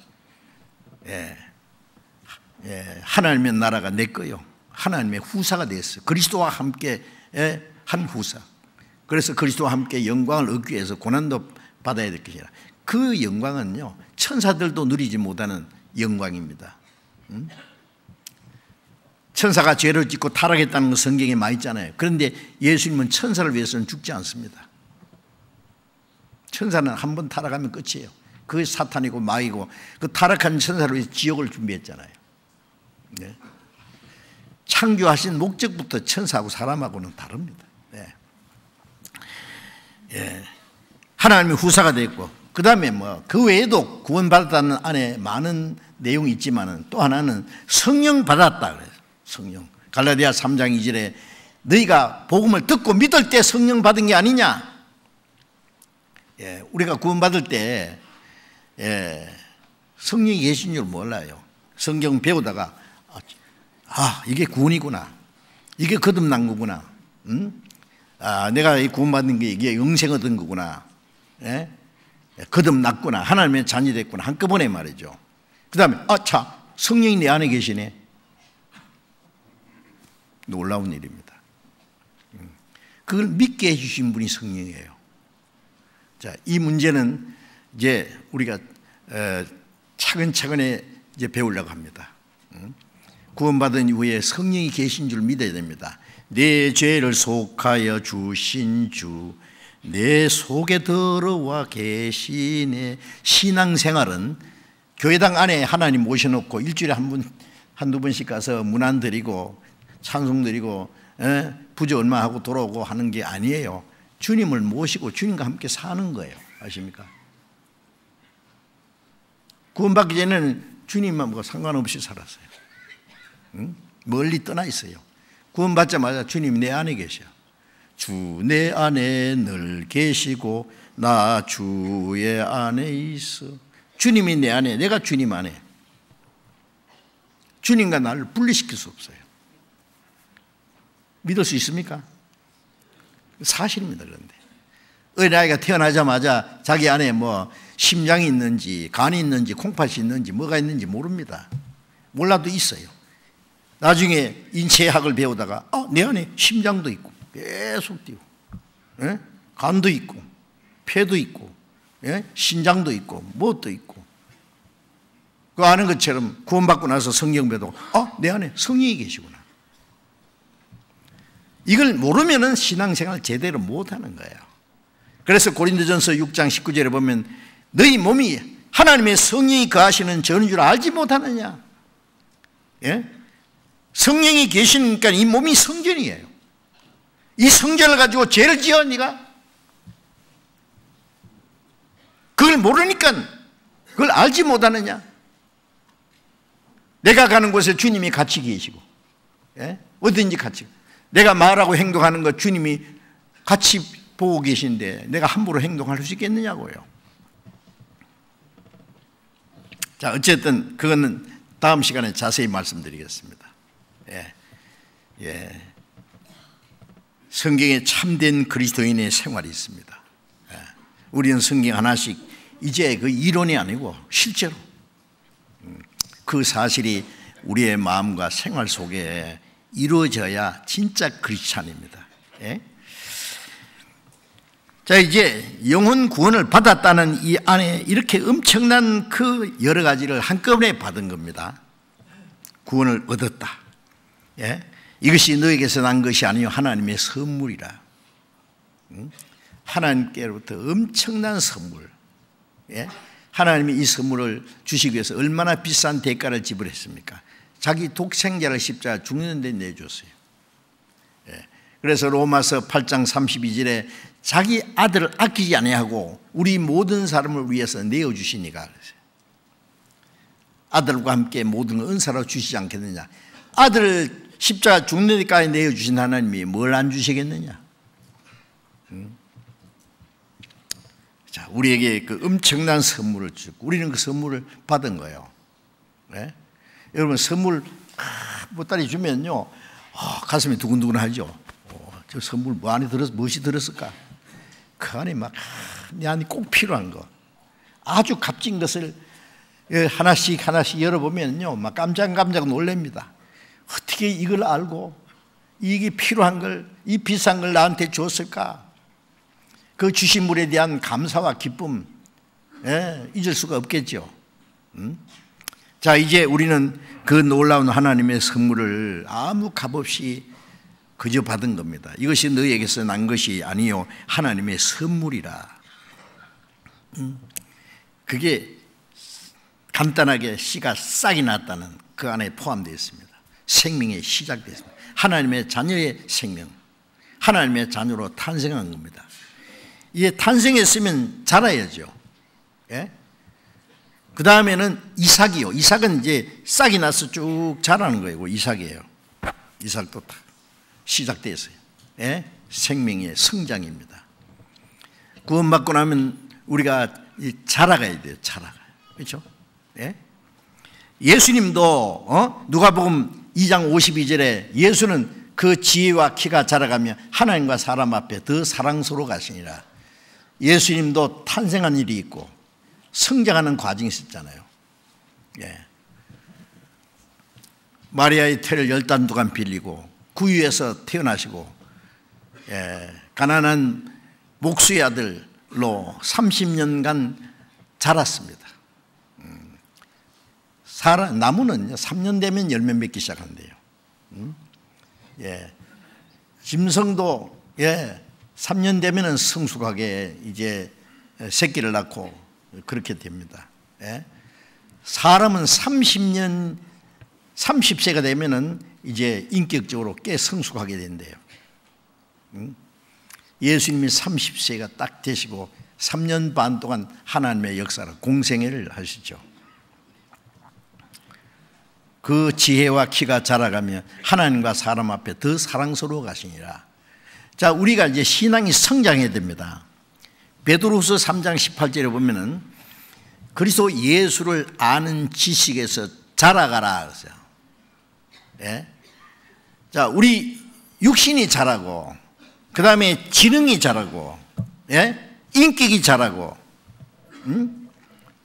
Speaker 1: 하나님의 나라가 내 거요. 하나님의 후사가 됐어요. 그리스도와 함께 한 후사. 그래서 그리스도와 함께 영광을 얻기 위해서 고난도 받아야 될 것이라. 그 영광은요 천사들도 누리지 못하는 영광입니다. 천사가 죄를 짓고 타락했다는 거 성경에 많이 있잖아요. 그런데 예수님은 천사를 위해서는 죽지 않습니다. 천사는 한 번 타락하면 끝이에요. 그게 사탄이고 마귀고 그 타락한 천사를 위해서 지옥을 준비했잖아요. 네. 창조하신 목적부터 천사하고 사람하고는 다릅니다. 네. 예. 하나님의 후사가 됐고 그 다음에 그 외에도 구원받았다는 안에 많은 내용이 있지만은 또 하나는 성령 받았다 그래요. 성령. 갈라디아 3장 2절에 너희가 복음을 듣고 믿을 때 성령 받은 게 아니냐. 예. 우리가 구원받을 때 성령이 계신 줄 몰라요. 성경 배우다가 이게 구원이구나. 이게 거듭난 거구나. 내가 구원받는 게 이게 영생 얻은 거구나. 예? 거듭났구나. 하나님의 자녀 됐구나. 한꺼번에 말이죠. 그 다음에 성령이 내 안에 계시네. 놀라운 일입니다. 그걸 믿게 해주신 분이 성령이에요. 자, 이 문제는 이제 우리가 차근차근히 이제 배우려고 합니다. 구원받은 이후에 성령이 계신 줄 믿어야 됩니다. 내 죄를 속하여 주신 주, 내 속에 들어와 계시네. 신앙생활은 교회당 안에 하나님 모셔놓고 일주일에 한두 번씩 가서 문안 드리고 찬송 드리고 부조 얼마 하고 돌아오고 하는 게 아니에요. 주님을 모시고 주님과 함께 사는 거예요. 아십니까? 구원받기 전에는 주님과 상관없이 살았어요. 멀리 떠나 있어요. 구원받자마자 주님이 내 안에 계셔. 주 내 안에 늘 계시고 나 주의 안에 있어. 주님이 내 안에, 내가 주님 안에. 주님과 나를 분리시킬 수 없어요. 믿을 수 있습니까? 사실입니다. 그런데 어린아이가 태어나자마자 자기 안에 뭐 심장이 있는지 간이 있는지 콩팥이 있는지 뭐가 있는지 모릅니다. 몰라도 있어요. 나중에 인체학을 배우다가 내 안에 심장도 있고 계속 뛰고 간도 있고 폐도 있고 신장도 있고 무엇도 있고 그 아는 것처럼 구원받고 나서 성경 배우고 내 안에 성령이 계시구나. 이걸 모르면은 신앙생활 제대로 못하는 거예요. 그래서 고린도전서 6장 19절에 보면 너희 몸이 하나님의 성령이 거하시는 전인 줄 알지 못하느냐. 성령이 계시니까 이 몸이 성전이에요. 이 성전을 가지고 죄를 지어 네가? 그걸 모르니까 그걸 알지 못하느냐. 내가 가는 곳에 주님이 같이 계시고 어딘지 같이, 내가 말하고 행동하는 것 주님이 같이 보고 계신데 내가 함부로 행동할 수 있겠느냐고요. 자, 어쨌든 그거는 다음 시간에 자세히 말씀드리겠습니다. 성경에 참된 그리스도인의 생활이 있습니다. 우리는 성경 하나씩 이제 그 이론이 아니고 실제로 그 사실이 우리의 마음과 생활 속에 이루어져야 진짜 크리스찬입니다. 자, 이제 영혼 구원을 받았다는 이 안에 이렇게 엄청난 그 여러 가지를 한꺼번에 받은 겁니다. 구원을 얻었다. 이것이 너에게서 난 것이 아니요 하나님의 선물이라. 하나님께로부터 엄청난 선물. 하나님이 이 선물을 주시기 위해서 얼마나 비싼 대가를 지불했습니까? 자기 독생자를 십자가 죽는 데 내줬어요. 그래서 로마서 8장 32절에 자기 아들을 아끼지 아니하고 우리 모든 사람을 위해서 내어주시니까 그랬어요. 아들과 함께 모든 은사로 주시지 않겠느냐. 아들을 십자가 죽는 데까지 내어주신 하나님이 뭘 안 주시겠느냐. 자, 우리에게 그 엄청난 선물을 주고 우리는 그 선물을 받은 거예요. 여러분 선물 보따리 주면요 가슴이 두근두근하죠. 저 선물 뭐 안에 무엇이 들었을까? 그 안에 막 내 안에 꼭 필요한 거 아주 값진 것을 하나씩 열어보면요 막 깜짝 놀랍니다. 어떻게 이걸 알고 이게 필요한 걸, 이 비싼 걸 나한테 줬을까? 그 주신 분에 대한 감사와 기쁨 잊을 수가 없겠죠. 자, 이제 우리는 그 놀라운 하나님의 선물을 아무 값없이 그저 받은 겁니다. 이것이 너희에게서 난 것이 아니요 하나님의 선물이라. 그게 간단하게 씨가 싹이 났다는 그 안에 포함되어 있습니다. 생명의 시작되어 있습니다. 하나님의 자녀의 생명, 하나님의 자녀로 탄생한 겁니다. 이게 탄생했으면 자라야죠. 그 다음에는 이삭이요. 이삭은 이제 싹이 나서 쭉 자라는 거예요. 이삭이에요. 이삭도 다 시작되었어요. 생명의 성장입니다. 구원받고 나면 우리가 자라가야 돼요. 그렇죠? 예수님도 누가복음 2장 52절에 예수는 그 지혜와 키가 자라가며 하나님과 사람 앞에 더 사랑스러워 가시니라. 예수님도 탄생한 일이 있고 성장하는 과정이 있었잖아요. 마리아의 태를 10단두간 빌리고 구유에서 태어나시고 가난한 목수의 아들로 30년간 자랐습니다. 나무는 3년 되면 열매 맺기 시작한대요. 예. 짐승도 3년 되면은 성숙하게 이제 새끼를 낳고 그렇게 됩니다. 예. 사람은 30세가 되면은 이제 인격적으로 꽤 성숙하게 된대요. 예수님이 30세가 딱 되시고 3년 반 동안 하나님의 역사를 공생애를 하시죠. 그 지혜와 키가 자라가며 하나님과 사람 앞에 더 사랑스러워 가시니라. 자, 우리가 이제 신앙이 성장해야 됩니다. 베드로후서 3장 18절에 보면은 그리스도 예수를 아는 지식에서 자라가라 그랬어요. 예? 자, 우리 육신이 자라고, 그 다음에 지능이 자라고, 예? 인격이 자라고,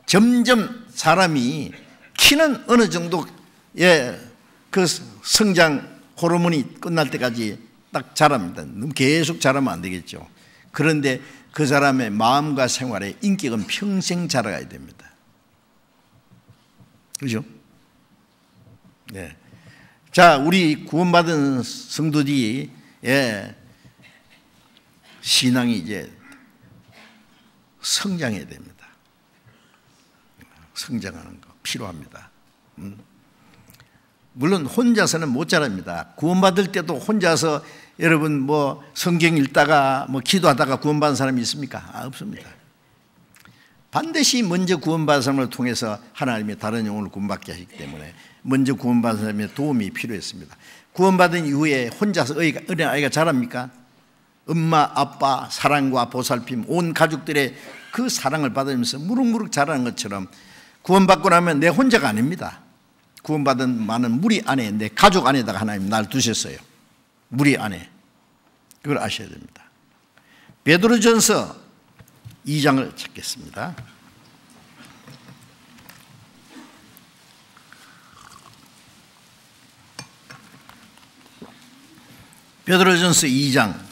Speaker 1: 점점 사람이 키는 어느 정도, 그 성장 호르몬이 끝날 때까지 딱 자랍니다. 계속 자라면 안 되겠죠. 그런데 그 사람의 마음과 생활의 인격은 평생 자라가야 됩니다. 그렇죠? 네. 자, 우리 구원받은 성도들이 신앙이 이제 성장해야 됩니다. 성장하는 거 필요합니다. 물론 혼자서는 못 자랍니다. 구원받을 때도 혼자서 여러분 뭐 성경 읽다가 뭐 기도하다가 구원받은 사람이 있습니까? 없습니다. 반드시 먼저 구원받은 사람을 통해서 하나님이 다른 영혼을 구원받게 하시기 때문에 먼저 구원받은 사람의 도움이 필요했습니다. 구원받은 이후에 혼자서 어린 아이가 자랍니까? 엄마, 아빠 사랑과 보살핌, 온 가족들의 그 사랑을 받으면서 무럭무럭 자라는 것처럼 구원받고 나면 내 혼자가 아닙니다. 구원받은 많은 무리 안에, 내 가족 안에다가 하나님 날 두셨어요. 무리 안에. 그걸 아셔야 됩니다. 베드로전서 2장을 찾겠습니다. 베드로전서 2장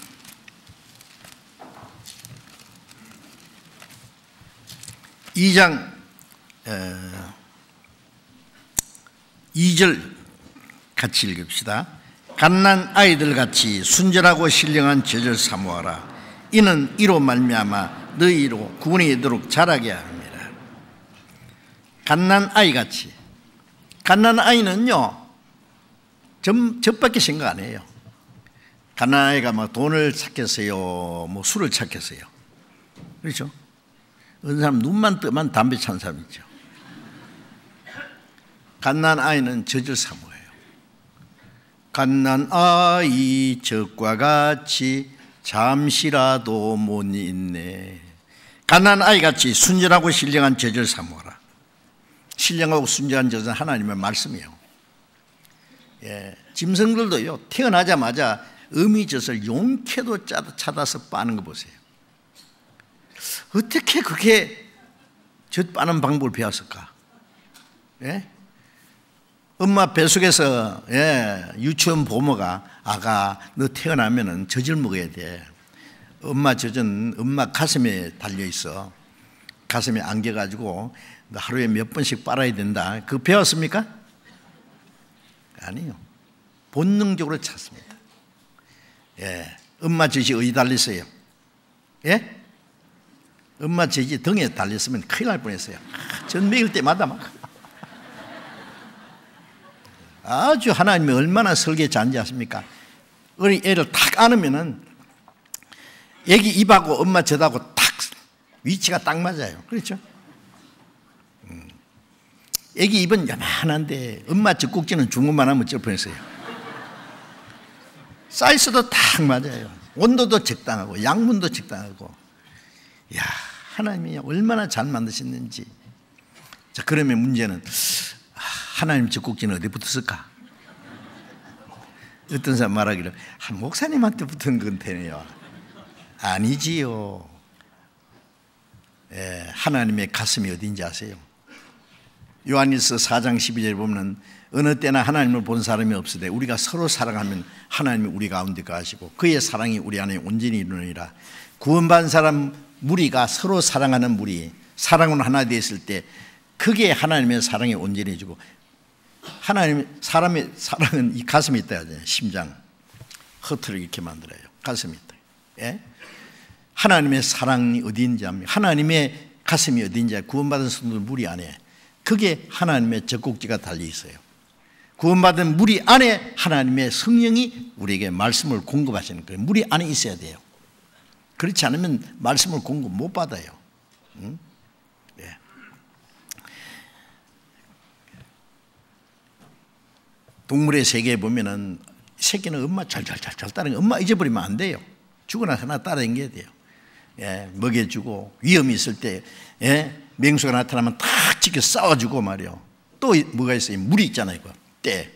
Speaker 1: 2절 같이 읽읍시다. 갓난 아이들 같이 순전하고 신령한 젖을 사모하라. 이는 이로 말미암아 너희로 구원에 이르도록 자라게 합니다. 갓난 아이 같이. 갓난 아이는요 젖밖에 생각 안 해요. 갓난 아이가 뭐 돈을 찾겠어요, 뭐 술을 찾겠어요. 그렇죠? 어느 사람 눈만 뜨면 담배 찬 사람 있죠. 갓난 아이는 젖을 사모해요. 갓난 아이 젖과 같이 잠시라도 못 있네. 갓난 아이 같이 순전하고 신령한 젖을 사모하라. 신령하고 순전한 젖은 하나님의 말씀이에요. 짐승들도요 태어나자마자 어미젖을 용케도 찾아서 빠는 거 보세요. 어떻게 그렇게 젖 빠는 방법을 배웠을까? 엄마 뱃속에서 유치원 보모가 아가 너 태어나면은 젖을 먹어야 돼. 엄마 젖은 엄마 가슴에 달려 있어. 가슴에 안겨가지고 하루에 몇 번씩 빨아야 된다. 그거 배웠습니까? 아니요. 본능적으로 찾습니다. 엄마 젖이 어디 달려 있어요? 엄마 젖이 등에 달렸으면 큰일 날 뻔했어요. 젖 먹일 때마다 막 아주 하나님이 얼마나 설계 잔지 아십니까? 어린 애를 탁 안으면은 애기 입하고 엄마 젖하고 탁 위치가 딱 맞아요. 그렇죠? 애기 입은 요만한데 엄마 젖꼭지는 중국만 하면 쩔 뻔했어요. 사이즈도 딱 맞아요. 온도도 적당하고 양분도 적당하고. 야, 하나님이 얼마나 잘 만드셨는지. 자, 그러면 문제는 하나님 젖꼭지는 어디 붙었을까? 어떤 사람 말하기를 목사님한테 붙은 건 되네요. 아니지요. 하나님의 가슴이 어딘지 아세요? 요한일서 4장 12절에 보면 어느 때나 하나님을 본 사람이 없으되 우리가 서로 사랑하면 하나님이 우리 가운데 거하시고 그의 사랑이 우리 안에 온전히 이루느니라. 구원받은 사람 무리가 서로 사랑하는 무리, 사랑은 하나 되었을 때 그게 하나님의 사랑이 온전해지고, 사람의 사랑은 이 가슴에 있다 하잖아요. 심장, 허트를 이렇게 만들어요. 가슴에 있다. 예? 하나님의 사랑이 어디인지 압니까? 하나님의 가슴이 어디인지, 구원받은 성도들 무리 안에, 그게 하나님의 젖꼭지가 달려 있어요. 구원받은 무리 안에 하나님의 성령이 우리에게 말씀을 공급하시는 거예요. 무리 안에 있어야 돼요. 그렇지 않으면 말씀을 공급 못 받아요. 응? 예. 동물의 세계에 보면은 새끼는 엄마 잘 따르는, 엄마 잊어버리면 안 돼요. 죽어나서 하나 따라다녀야 돼요. 예, 먹여주고, 위험이 있을 때, 예, 맹수가 나타나면 탁 지켜 싸워주고 말이요. 또 뭐가 있어요? 물이 있잖아요. 이거. 때.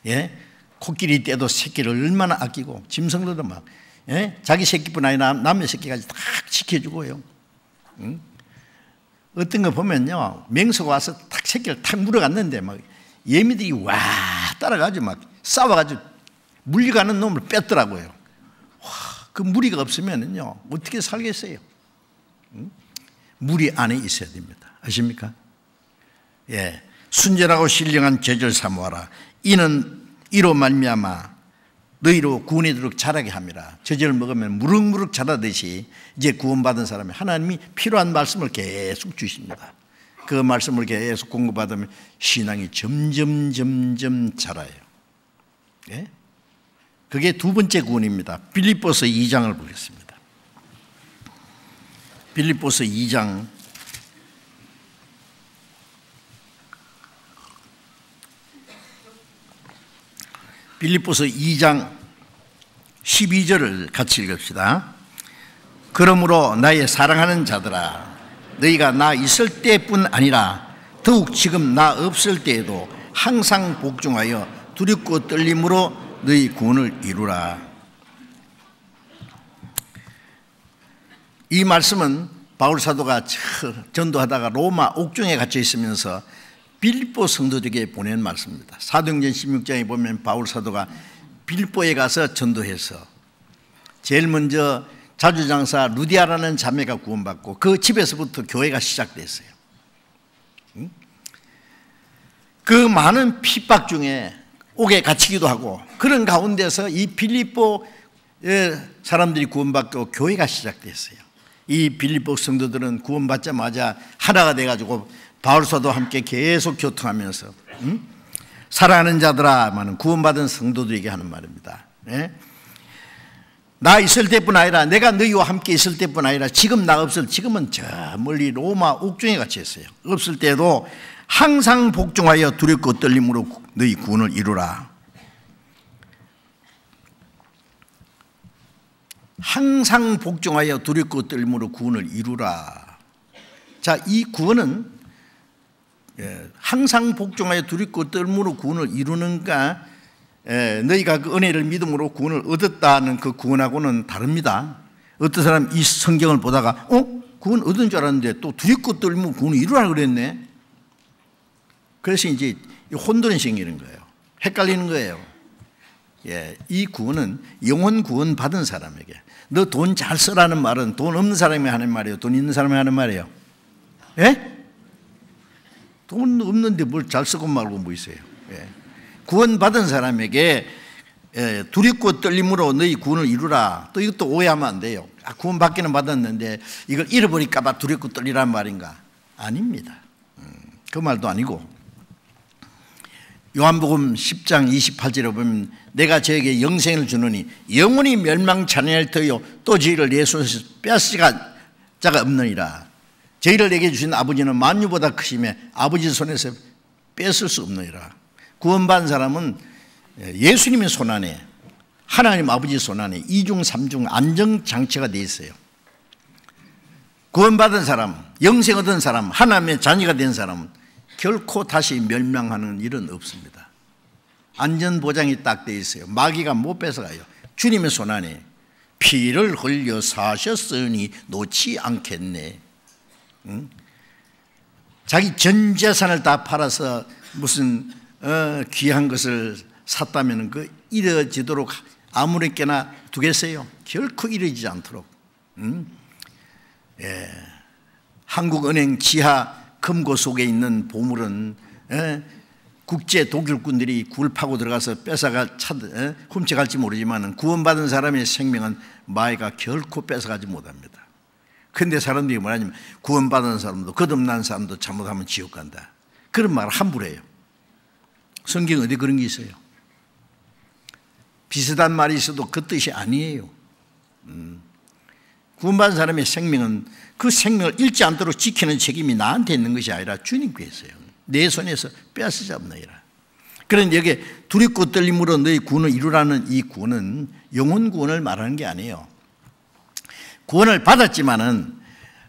Speaker 1: 예? 코끼리 떼도 새끼를 얼마나 아끼고, 짐승들도 막, 예? 자기 새끼뿐 아니라 남의 새끼까지 탁 지켜주고요. 응? 어떤 거 보면요, 맹수가 와서 탁 새끼를 탁 물어갔는데 막 예미들이 와 따라가지고 막 싸워가지고 물려가는 놈을 뺐더라고요. 와, 그 무리가 없으면요 어떻게 살겠어요? 응? 무리 안에 있어야 됩니다. 아십니까? 예, 순전하고 신령한 죄를 사모하라. 이로 말미암아 너희로 구원하도록 자라게 함이라. 저절을 먹으면 무럭무럭 자라듯이 이제 구원받은 사람이 하나님이 필요한 말씀을 계속 주십니다. 그 말씀을 계속 공급받으면 신앙이 점점 자라요. 예? 그게 두 번째 구원입니다. 빌립보서 2장을 보겠습니다. 빌립보서 2장 12절을 같이 읽읍시다. 그러므로 나의 사랑하는 자들아, 너희가 나 있을 때뿐 아니라 더욱 지금 나 없을 때에도 항상 복종하여 두렵고 떨림으로 너희 구원을 이루라. 이 말씀은 바울 사도가 전도하다가 로마 옥중에 갇혀 있으면서 빌립보 성도들에게 보낸 말씀입니다. 사도행전 16장에 보면 바울 사도가 빌립보에 가서 전도해서 제일 먼저 자주장사 루디아라는 자매가 구원받고 그 집에서부터 교회가 시작됐어요. 그 많은 핍박 중에 옥에 갇히기도 하고 그런 가운데서 이 빌립보 사람들이 구원받고 교회가 시작됐어요. 이 빌립보 성도들은 구원받자마자 하나가 돼가지고 바울사도와 함께 계속 교통하면서 사랑하는 자들아 하는 구원받은 성도들에게 하는 말입니다. 예? 나 있을 때뿐 아니라 내가 너희와 함께 있을 때뿐 아니라 지금 나 없을, 지금은 저 멀리 로마 옥중에 갇혀 있어요. 없을 때도 항상 복종하여 두렵고 떨림으로 너희 구원을 이루라. 항상 복종하여 두렵고 떨림으로 구원을 이루라. 자, 이 구원은 항상 복종하여 두렵고 떨림으로 구원을 이루는가, 너희가 그 은혜를 믿음으로 구원을 얻었다는 그 구원하고는 다릅니다. 어떤 사람 이 성경을 보다가 구원 얻은 줄 알았는데 또 두렵고 떨림으로 구원을 이루라 그랬네. 그래서 이제 혼돈이 생기는 거예요. 헷갈리는 거예요. 예, 이 구원은 영혼 구원 받은 사람에게, 너 돈 잘 쓰라는 말은 돈 없는 사람이 하는 말이에요, 돈 있는 사람이 하는 말이에요? 예? 돈 없는데 뭘 잘 쓰고 말고 뭐 있어요? 예. 구원 받은 사람에게 두렵고 떨림으로 너희 구원을 이루라. 또 이것도 오해하면 안 돼요. 구원 받기는 받았는데 이걸 잃어버릴까 봐 두렵고 떨리란 말인가? 아닙니다. 그 말도 아니고, 요한복음 10장 28절에 보면 내가 저에게 영생을 주노니 영원히 멸망치 아니할 터요 또 저희를 내 손에서 빼앗을 자가 없느니라. 저희를 내게 주신 아버지는 만유보다 크심에 아버지 손에서 뺏을 수 없느니라. 구원받은 사람은 예수님의 손안에, 하나님 아버지 손안에 이중 삼중 안정장치가 되어 있어요. 구원받은 사람, 영생 얻은 사람, 하나님의 자녀가 된 사람은 결코 다시 멸망하는 일은 없습니다. 안전보장이 딱 되어 있어요. 마귀가 못 뺏어가요. 주님의 손안에 피를 흘려 사셨으니 놓지 않겠네. 응? 자기 전 재산을 다 팔아서 무슨 귀한 것을 샀다면 그 이뤄지도록 아무렇게나 두겠어요? 결코 이루어지지 않도록. 예. 한국은행 지하 금고 속에 있는 보물은 국제 독일군들이 굴 파고 들어가서 뺏어가 훔쳐갈지 모르지만 구원받은 사람의 생명은 마귀가 결코 뺏어가지 못합니다. 그런데 사람들이 뭐냐면 구원받은 사람도 거듭난 사람도 잘못하면 지옥 간다, 그런 말을 함부로 해요. 성경 어디 그런 게 있어요? 비슷한 말이 있어도 그 뜻이 아니에요. 구원받은 사람의 생명은 그 생명을 잃지 않도록 지키는 책임이 나한테 있는 것이 아니라 주님께 있어요. 내 손에서 빼앗지 않느니라. 그런데 여기에 두렵고 떨림으로 너희 구원을 이루라는 이 구원은 영혼 구원을 말하는 게 아니에요. 구원을 받았지만은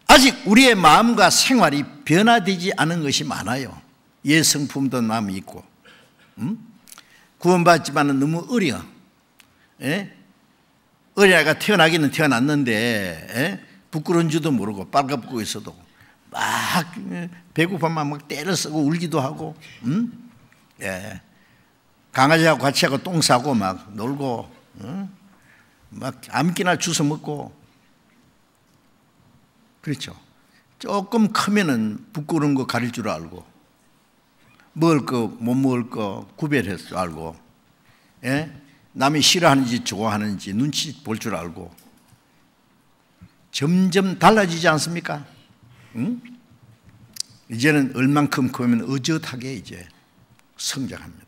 Speaker 1: 아직 우리의 마음과 생활이 변화되지 않은 것이 많아요. 옛 성품도 마음이 있고, 구원받지만은 너무 어려. 어린아이가 태어나기는 태어났는데 부끄러운 줄도 모르고 빨갛고 있어도 막 배고파만 막 때려 쓰고 울기도 하고, 강아지하고 같이 하고 똥 싸고 막 놀고, 막 아무기나 주워 먹고. 그렇죠. 조금 크면은 부끄러운 거 가릴 줄 알고, 먹을 거 못 먹을 거 구별할 줄 알고, 남이 싫어하는지 좋아하는지 눈치 볼 줄 알고. 점점 달라지지 않습니까? 이제는 얼만큼 크면 의젓하게 이제 성장합니다.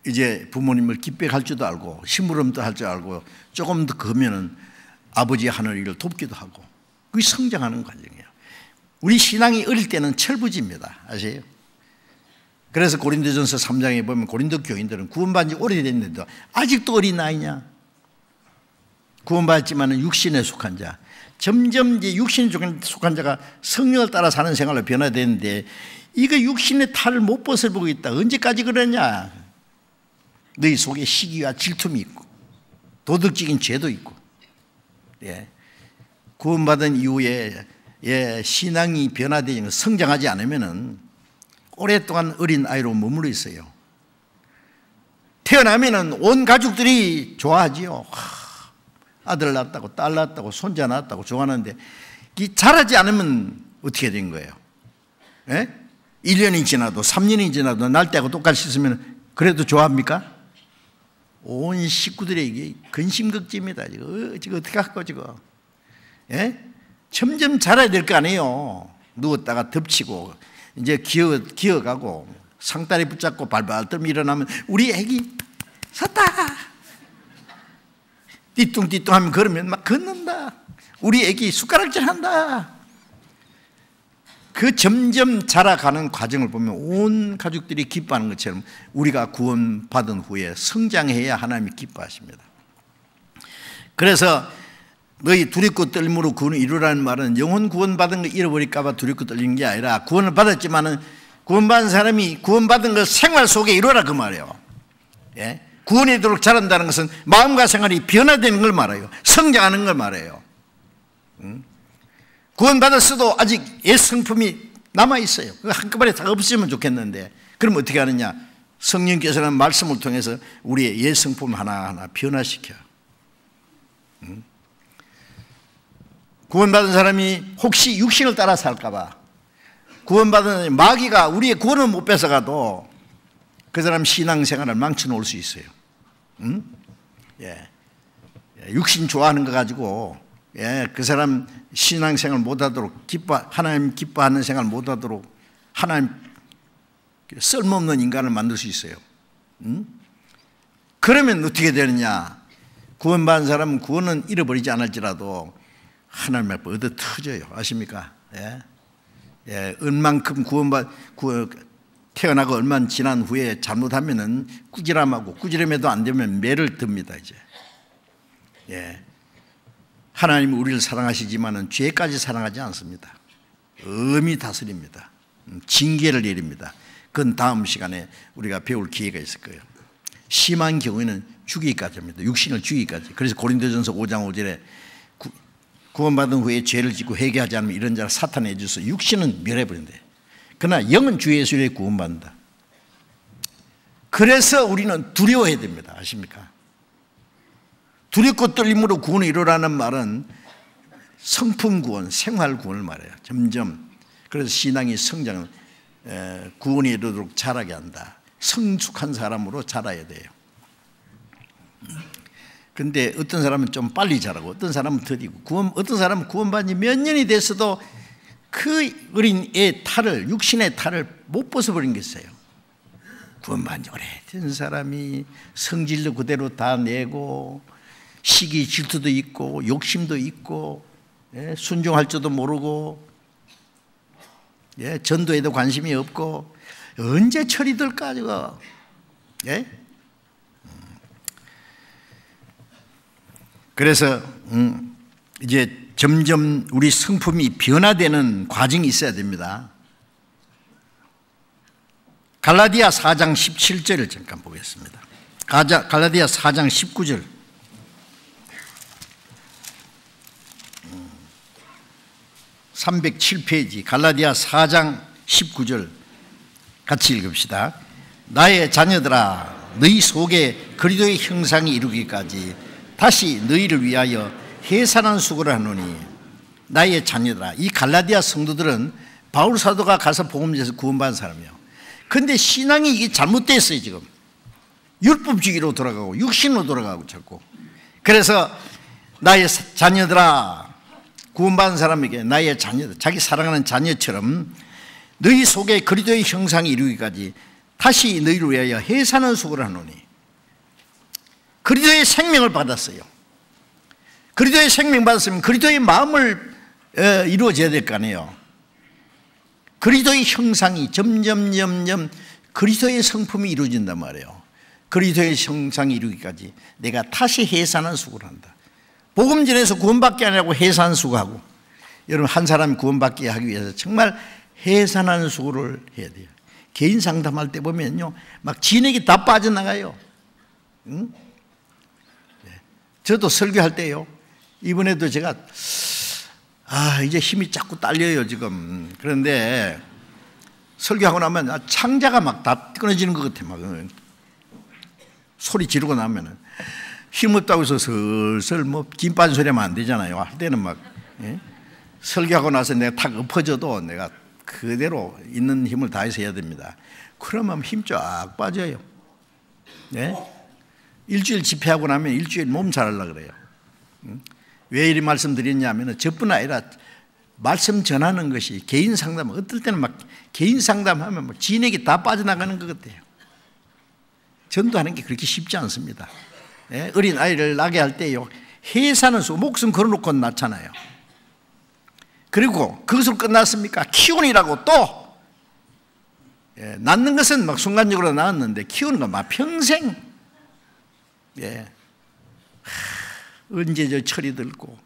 Speaker 1: 이제 부모님을 기백할 줄도 알고, 심부름도 할 줄 알고, 조금 더 크면은 아버지 하는 일을 돕기도 하고. 그게 성장하는 과정이에요. 우리 신앙이 어릴 때는 철부지입니다. 아세요? 그래서 고린도전서 3장에 보면 고린도 교인들은 구원받은 지 오래됐는데도 아직도 어린 나이냐? 구원받았지만 육신에 속한 자, 점점 이제 육신에 속한 자가 성령을 따라 사는 생활로 변화되는데, 이거 육신의 탈을 못 벗어보고 있다. 언제까지 그러냐? 너희 속에 시기와 질투이 있고 도덕적인 죄도 있고. 구원받은 이후에 신앙이 변화되지, 성장하지 않으면은 오랫동안 어린 아이로 머물러 있어요. 태어나면은 온 가족들이 좋아하지요. 아들 낳았다고, 딸 낳았다고, 손자 낳았다고 좋아하는데, 자라지 않으면 어떻게 된 거예요? 1년이 지나도 3년이 지나도 날 때하고 똑같이 있으면 그래도 좋아합니까? 온 식구들에게 근심걱정입니다. 지금 어떻게 할 거 지금? 점점 자라야 될 거 아니에요. 누웠다가 덮치고 이제 기어가고 상다리 붙잡고 발발 떨며 일어나면 우리 애기 섰다, 띠뚱띠뚱 하면 걸으면 막 걷는다, 우리 애기 숟가락질 한다. 그 점점 자라가는 과정을 보면 온 가족들이 기뻐하는 것처럼 우리가 구원받은 후에 성장해야 하나님이 기뻐하십니다. 그래서 너희 두렵고 떨림으로 구원을 이루라는 말은 영혼 구원받은 거 잃어버릴까 봐 두렵고 떨리는 게 아니라, 구원을 받았지만은 구원받은 사람이 구원받은 걸 생활 속에 이루라 그 말이에요. 구원이 되도록 자란다는 것은 마음과 생활이 변화되는 걸 말해요. 성장하는 걸 말해요. 구원받았어도 아직 옛 성품이 남아있어요. 그거 한꺼번에 다 없으면 좋겠는데, 그럼 어떻게 하느냐? 성령께서는 말씀을 통해서 우리의 옛 성품 하나하나 변화시켜요. 구원받은 사람이 혹시 육신을 따라 살까봐, 구원받은 마귀가 우리의 구원을 못 뺏어가도 그 사람 신앙생활을 망쳐놓을 수 있어요. 육신 좋아하는 거 가지고 그 사람 신앙생활 못하도록, 하나님 기뻐하는 생활 못하도록 하나님 쓸모없는 인간을 만들 수 있어요. 그러면 어떻게 되느냐? 구원받은 사람은 구원은 잃어버리지 않을지라도 하나님 앞에 얻어 터져요. 아십니까? 얼만큼 태어나고 얼마 지난 후에 잘못하면은 꾸지람하고, 꾸지람해도 안 되면 매를 듭니다. 이제 하나님은 우리를 사랑하시지만은 죄까지 사랑하지 않습니다. 엄히 다스립니다. 징계를 내립니다. 그건 다음 시간에 우리가 배울 기회가 있을 거예요. 심한 경우에는 죽이기까지 합니다. 육신을 죽이기까지. 그래서 고린도전서 5장 5절에 구원받은 후에 죄를 짓고 회개하지 않으면 이런 자를 사탄에 주서 육신은 멸해버린대. 그러나 영은 주 예수에 구원받는다. 그래서 우리는 두려워해야 됩니다. 아십니까? 두렵고 떨림으로 구원을 이루라는 말은 성품 구원, 생활 구원을 말해요. 점점. 그래서 신앙이 성장은 구원에 이르도록 자라게 한다. 성숙한 사람으로 자라야 돼요. 근데 어떤 사람은 좀 빨리 자라고 어떤 사람은 더디고 어떤 사람은 구원받은 지 몇 년이 됐어도 그 어린 애 탈을, 육신의 탈을 못 벗어버린 게 있어요. 구원받은 지 오래된 사람이 성질도 그대로 다 내고 시기 질투도 있고 욕심도 있고 순종할 줄도 모르고 전도에도 관심이 없고 언제 철이 들까 저거. 그래서 이제 점점 우리 성품이 변화되는 과정이 있어야 됩니다. 갈라디아 4장 17절을 잠깐 보겠습니다. 갈라디아 4장 19절. 307페이지 갈라디아 4장 19절 같이 읽읍시다. 나의 자녀들아, 너희 속에 그리스도의 형상이 이루기까지 다시 너희를 위하여 해산한 수고를 하노니. 나의 자녀들아, 이 갈라디아 성도들은 바울 사도가 가서 복음전에서 구원받은 사람이에요. 근데 신앙이 이게 잘못됐어요. 지금 율법주의로 돌아가고 육신으로 돌아가고 자꾸. 그래서 나의 자녀들아, 구원받은 사람에게 나의 자녀들, 자기 사랑하는 자녀처럼 너희 속에 그리스도의 형상이 이루기까지 다시 너희를 위하여 해산한 수고를 하노니. 그리스도의 생명을 받았어요. 그리스도의 생명 받았으면 그리스도의 마음을 이루어져야 될 거 아니에요. 그리스도의 형상이 점점 그리스도의 성품이 이루어진단 말이에요. 그리스도의 형상이 이루기까지 내가 다시 해산한 수고를 한다. 복음전에서 구원받게 하려고 해산한 수고하고, 여러분 한 사람이 구원받게 하기 위해서 정말 해산하는 수고를 해야 돼요. 개인 상담할 때 보면요, 막 진액이 다 빠져나가요. 응? 저도 설교할 때요, 이번에도 제가 이제 힘이 자꾸 딸려요 지금. 그런데 설교하고 나면 창자가 막 다 끊어지는 것 같아. 막 소리 지르고 나면은 힘없다고 해서 슬슬 김 빠진 소리 하면 안 되잖아요. 할 때는 막 설교하고 나서 내가 탁 엎어져도 내가 그대로 있는 힘을 다해서 해야 됩니다. 그러면 힘 쫙 빠져요. 일주일 집회하고 나면 일주일 몸살 하려고 그래요. 왜 이리 말씀드렸냐면 저뿐 아니라 말씀 전하는 것이 개인 상담, 어떨 때는 막 개인 상담하면 막 진액이 다 빠져나가는 것 같아요. 전도하는 게 그렇게 쉽지 않습니다. 어린 아이를 낳게 할 때요, 해산은 목숨 걸어놓고 낳잖아요. 그리고 그것으로 끝났습니까? 키우니라고 또 낳는 것은 막 순간적으로 낳았는데 키우는 건 막 평생. 언제 저 철이 들고,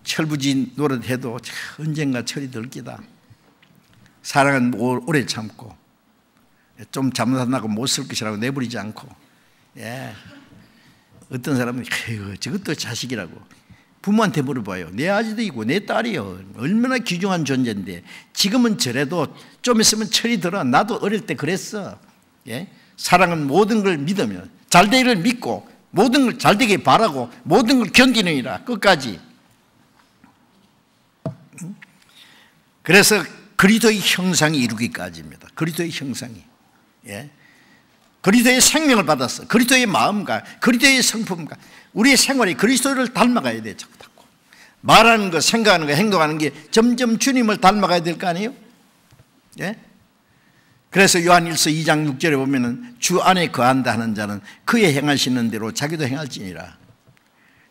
Speaker 1: 철부지 노릇해도 언젠가 철이 들 기다. 사랑은 오래 참고, 좀 잘못한다고 못 쓸 것이라고 내버리지 않고. 어떤 사람은 저것도 자식이라고 부모한테 물어봐요. 내 아들도 있고 내 딸이요, 얼마나 귀중한 존재인데 지금은 저래도 좀 있으면 철이 들어. 나도 어릴 때 그랬어. 사랑은 모든 걸 믿으면, 잘되기를 믿고 모든 걸 잘되게 바라고 모든 걸 견디느니라. 끝까지. 그래서 그리스도의 형상이 이루기까지입니다. 그리스도의 형상이. 그리스도의 생명을 받았어. 그리스도의 마음과 그리스도의 성품과 우리의 생활이 그리스도를 닮아가야 돼. 자꾸 말하는 거, 생각하는 거, 행동하는 게 점점 주님을 닮아가야 될 거 아니에요? 그래서 요한일서 2장 6절에 보면은 주 안에 거한다 하는 자는 그의 행하시는 대로 자기도 행할지니라.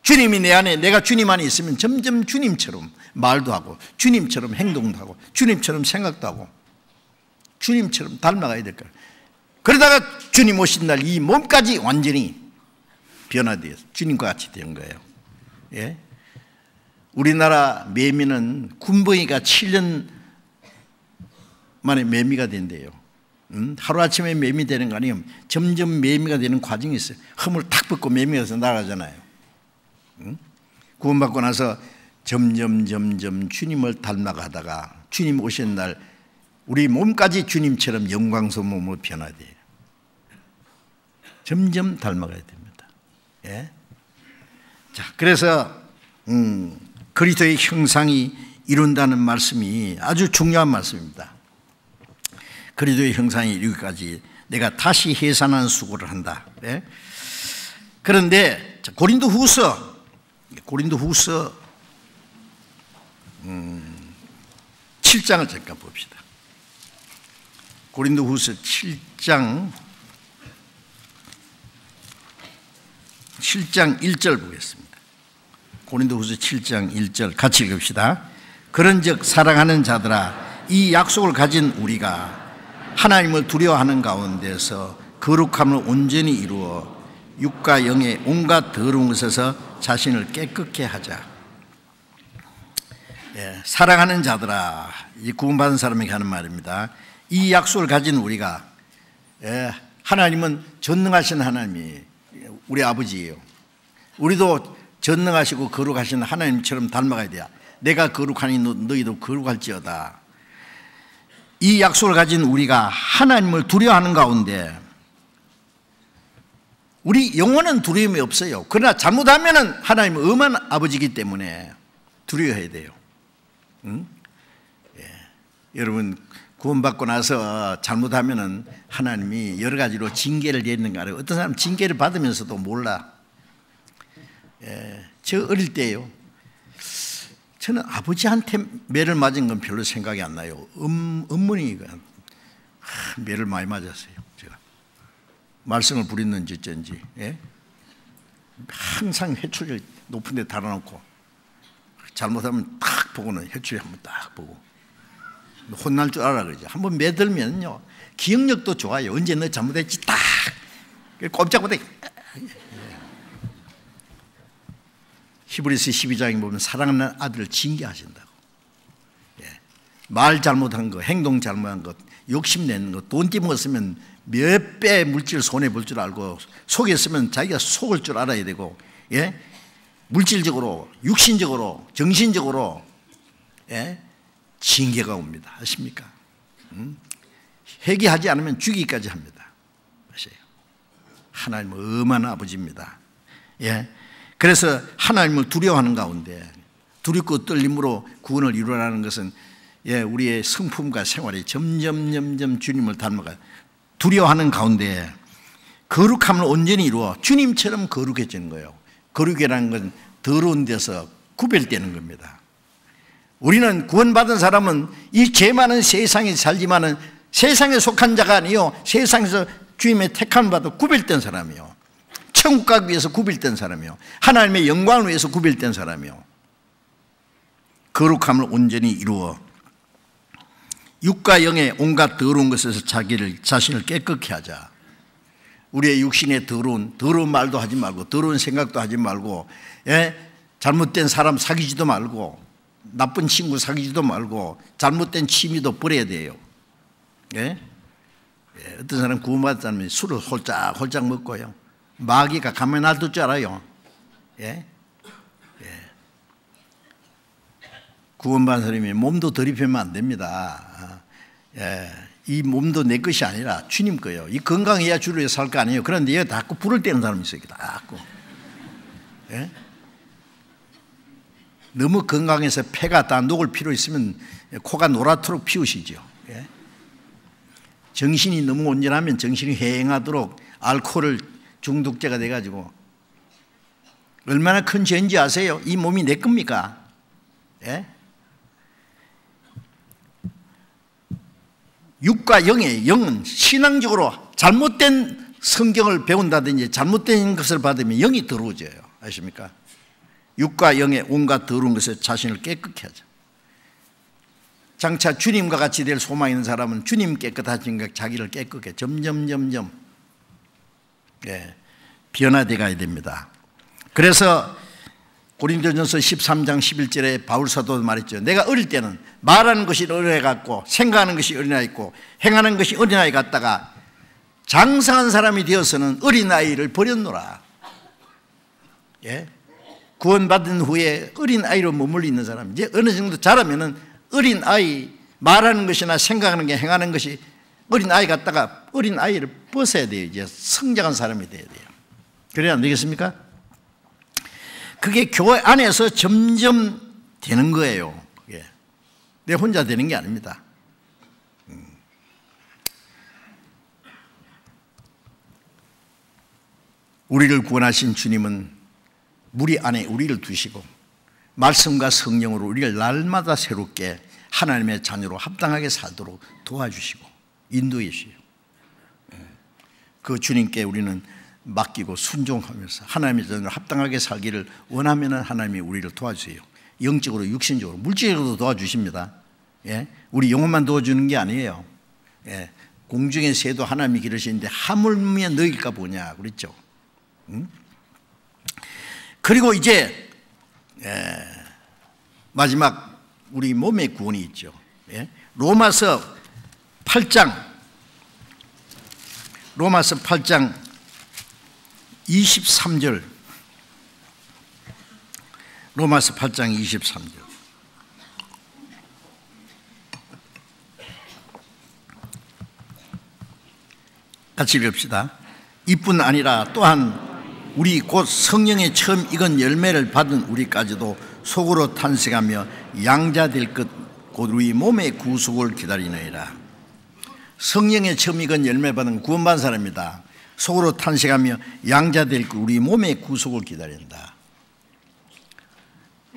Speaker 1: 주님이 내 안에, 내가 주님 안에 있으면 점점 주님처럼 말도 하고 주님처럼 행동도 하고 주님처럼 생각도 하고 주님처럼 닮아가야 될 거예요. 그러다가 주님 오신 날 이 몸까지 완전히 변화되어 주님과 같이 된 거예요. 우리나라 매미는 군뱅이가 7년 만에 매미가 된대요. 하루아침에 매미 되는 거 아니에요. 점점 매미가 되는 과정이 있어요. 흠을 탁 벗고 매미가 돼서 날아가잖아요. 구원받고 나서 점점 주님을 닮아가다가 주님 오신 날 우리 몸까지 주님처럼 영광스러운 몸으로 변화돼요. 점점 닮아가야 됩니다. 자, 그래서 그리스도의 형상이 이룬다는 말씀이 아주 중요한 말씀입니다. 그리스도의 형상이 이루기까지 내가 다시 해산하는 수고를 한다. 예? 그런데 고린도후서 7장을 잠깐 봅시다. 고린도후서 7장 1절 보겠습니다. 고린도후서 7장 1절 같이 읽읍시다. 그런즉 사랑하는 자들아, 이 약속을 가진 우리가 하나님을 두려워하는 가운데서 거룩함을 온전히 이루어 육과 영의 온갖 더러운 것에서 자신을 깨끗게 하자. 예, 사랑하는 자들아, 이 구원받은 사람에게 하는 말입니다. 이 약속을 가진 우리가, 하나님은 전능하신 하나님이 우리 아버지예요. 우리도 전능하시고 거룩하신 하나님처럼 닮아가야 돼요. 내가 거룩하니 너희도 거룩할지어다. 이 약속을 가진 우리가 하나님을 두려워하는 가운데, 우리 영혼은 두려움이 없어요. 그러나 잘못하면 하나님은 엄한 아버지이기 때문에 두려워해야 돼요. 응? 예. 여러분 구원받고 나서 잘못하면 하나님이 여러 가지로 징계를 내리는 거 알아요. 어떤 사람은 징계를 받으면서도 몰라. 저 어릴 때요, 저는 아버지한테 매를 맞은 건 별로 생각이 안 나요. 어머니가 매를 많이 맞았어요. 제가 말썽을 부렸는지 어쩐지. 예? 항상 회초리 높은 데 달아놓고 잘못하면 딱 보고는 회초리 한번 딱 보고 혼날 줄 알아 그러죠. 한번 매들면요 기억력도 좋아요. 언제 너 잘못했지 딱 꼼짝못해. 히브리서 12장에 보면 사랑하는 아들을 징계하신다고. 말 잘못한 거, 행동 잘못한 것, 욕심내는 것, 돈 띠먹었으면 몇 배 물질 손해볼 줄 알고, 속였으면 자기가 속을 줄 알아야 되고, 예? 물질적으로, 육신적으로, 정신적으로, 예? 징계가 옵니다. 아십니까? 회개하지 않으면 죽이기까지 합니다. 아세요? 하나님은 엄한 아버지입니다. 예? 그래서 하나님을 두려워하는 가운데, 두렵고 떨림으로 구원을 이루라는 것은, 예, 우리의 성품과 생활이 점점 주님을 닮아가 두려워하는 가운데 거룩함을 온전히 이루어 주님처럼 거룩해지는 거예요. 거룩이라는 건 더러운 데서 구별되는 겁니다. 우리는 구원받은 사람은 이 죄 많은 세상에 살지만은 세상에 속한 자가 아니요, 세상에서 주님의 택함을 받아 구별된 사람이요, 천국 가기 위해서 구별된 사람이요, 하나님의 영광을 위해서 구별된 사람이요, 거룩함을 온전히 이루어 육과 영의 온갖 더러운 것에서 자신을 깨끗게 하자. 우리의 육신의 더러운 말도 하지 말고, 더러운 생각도 하지 말고, 예? 잘못된 사람 사귀지도 말고, 나쁜 친구 사귀지도 말고, 잘못된 취미도 버려야 돼요. 예? 예, 어떤 사람 구원받은 사람이 술을 홀짝 먹고요, 마귀가 가만히 놔둘 줄 알아요. 예? 예. 구원받은 사람이 몸도 더럽히면 안 됩니다. 예. 이 몸도 내 것이 아니라 주님 거예요. 이 건강해야 주를 위해 살 거 아니에요. 그런데 얘가 자꾸 불을 떼는 사람이 있어요. 자꾸. 예? 너무 건강해서 폐가 다 녹을 필요 있으면 코가 노랗도록 피우시죠. 예? 정신이 너무 온전하면 정신이 해행하도록 알코올 중독자가 돼가지고, 얼마나 큰 죄인지 아세요? 이 몸이 내 겁니까? 예? 육과 영은 신앙적으로 잘못된 성경을 배운다든지 잘못된 것을 받으면 영이 더러워져요. 아십니까? 육과 영의 온갖 더러운 것에 자신을 깨끗게 하자. 장차 주님과 같이 될 소망이 있는 사람은 주님 깨끗하신 자기를 깨끗게 점점 변화되어 가야 됩니다. 그래서 고린도전서 13장 11절에 바울 사도도 말했죠. 내가 어릴 때는 말하는 것이 어린아이 같고, 생각하는 것이 어린아이 같고, 행하는 것이 어린아이 같다가 장성한 사람이 되어서는 어린아이를 버렸노라. 예? 구원받은 후에 어린아이로 머물러 있는 사람, 이제 어느 정도 자라면은 어린아이, 말하는 것이나 생각하는 게, 행하는 것이 어린아이 같다가 어린아이를 벗어야 돼요. 이제 성장한 사람이 돼야 돼요. 그래야 안 되겠습니까? 그게 교회 안에서 점점 되는 거예요. 그게. 내 혼자 되는 게 아닙니다. 우리를 구원하신 주님은 무리 안에 우리를 두시고 말씀과 성령으로 우리를 날마다 새롭게 하나님의 자녀로 합당하게 살도록 도와주시고 인도해 주시고, 그 주님께 우리는 맡기고 순종하면서 하나님의 자녀로 합당하게 살기를 원하면 하나님이 우리를 도와주세요. 영적으로, 육신적으로, 물질적으로도 도와주십니다. 예? 우리 영혼만 도와주는 게 아니에요. 예? 공중의 새도 하나님이 기르시는데 하물며 너희일까 보냐 그랬죠. 그리고 이제 마지막 우리 몸의 구원이 있죠. 예? 로마서 8장 23절, 로마서 8장 23절 같이 읽읍시다. 이뿐 아니라 또한 우리 곧 성령의 처음 익은 열매를 받은 우리까지도 속으로 탄식하며 양자될 것 곧 우리 몸의 구속을 기다리느니라. 성령의 처음 익은 열매 받은 구원받은 사람입니다. 속으로 탄식하며 양자될 것 우리 몸의 구속을 기다린다.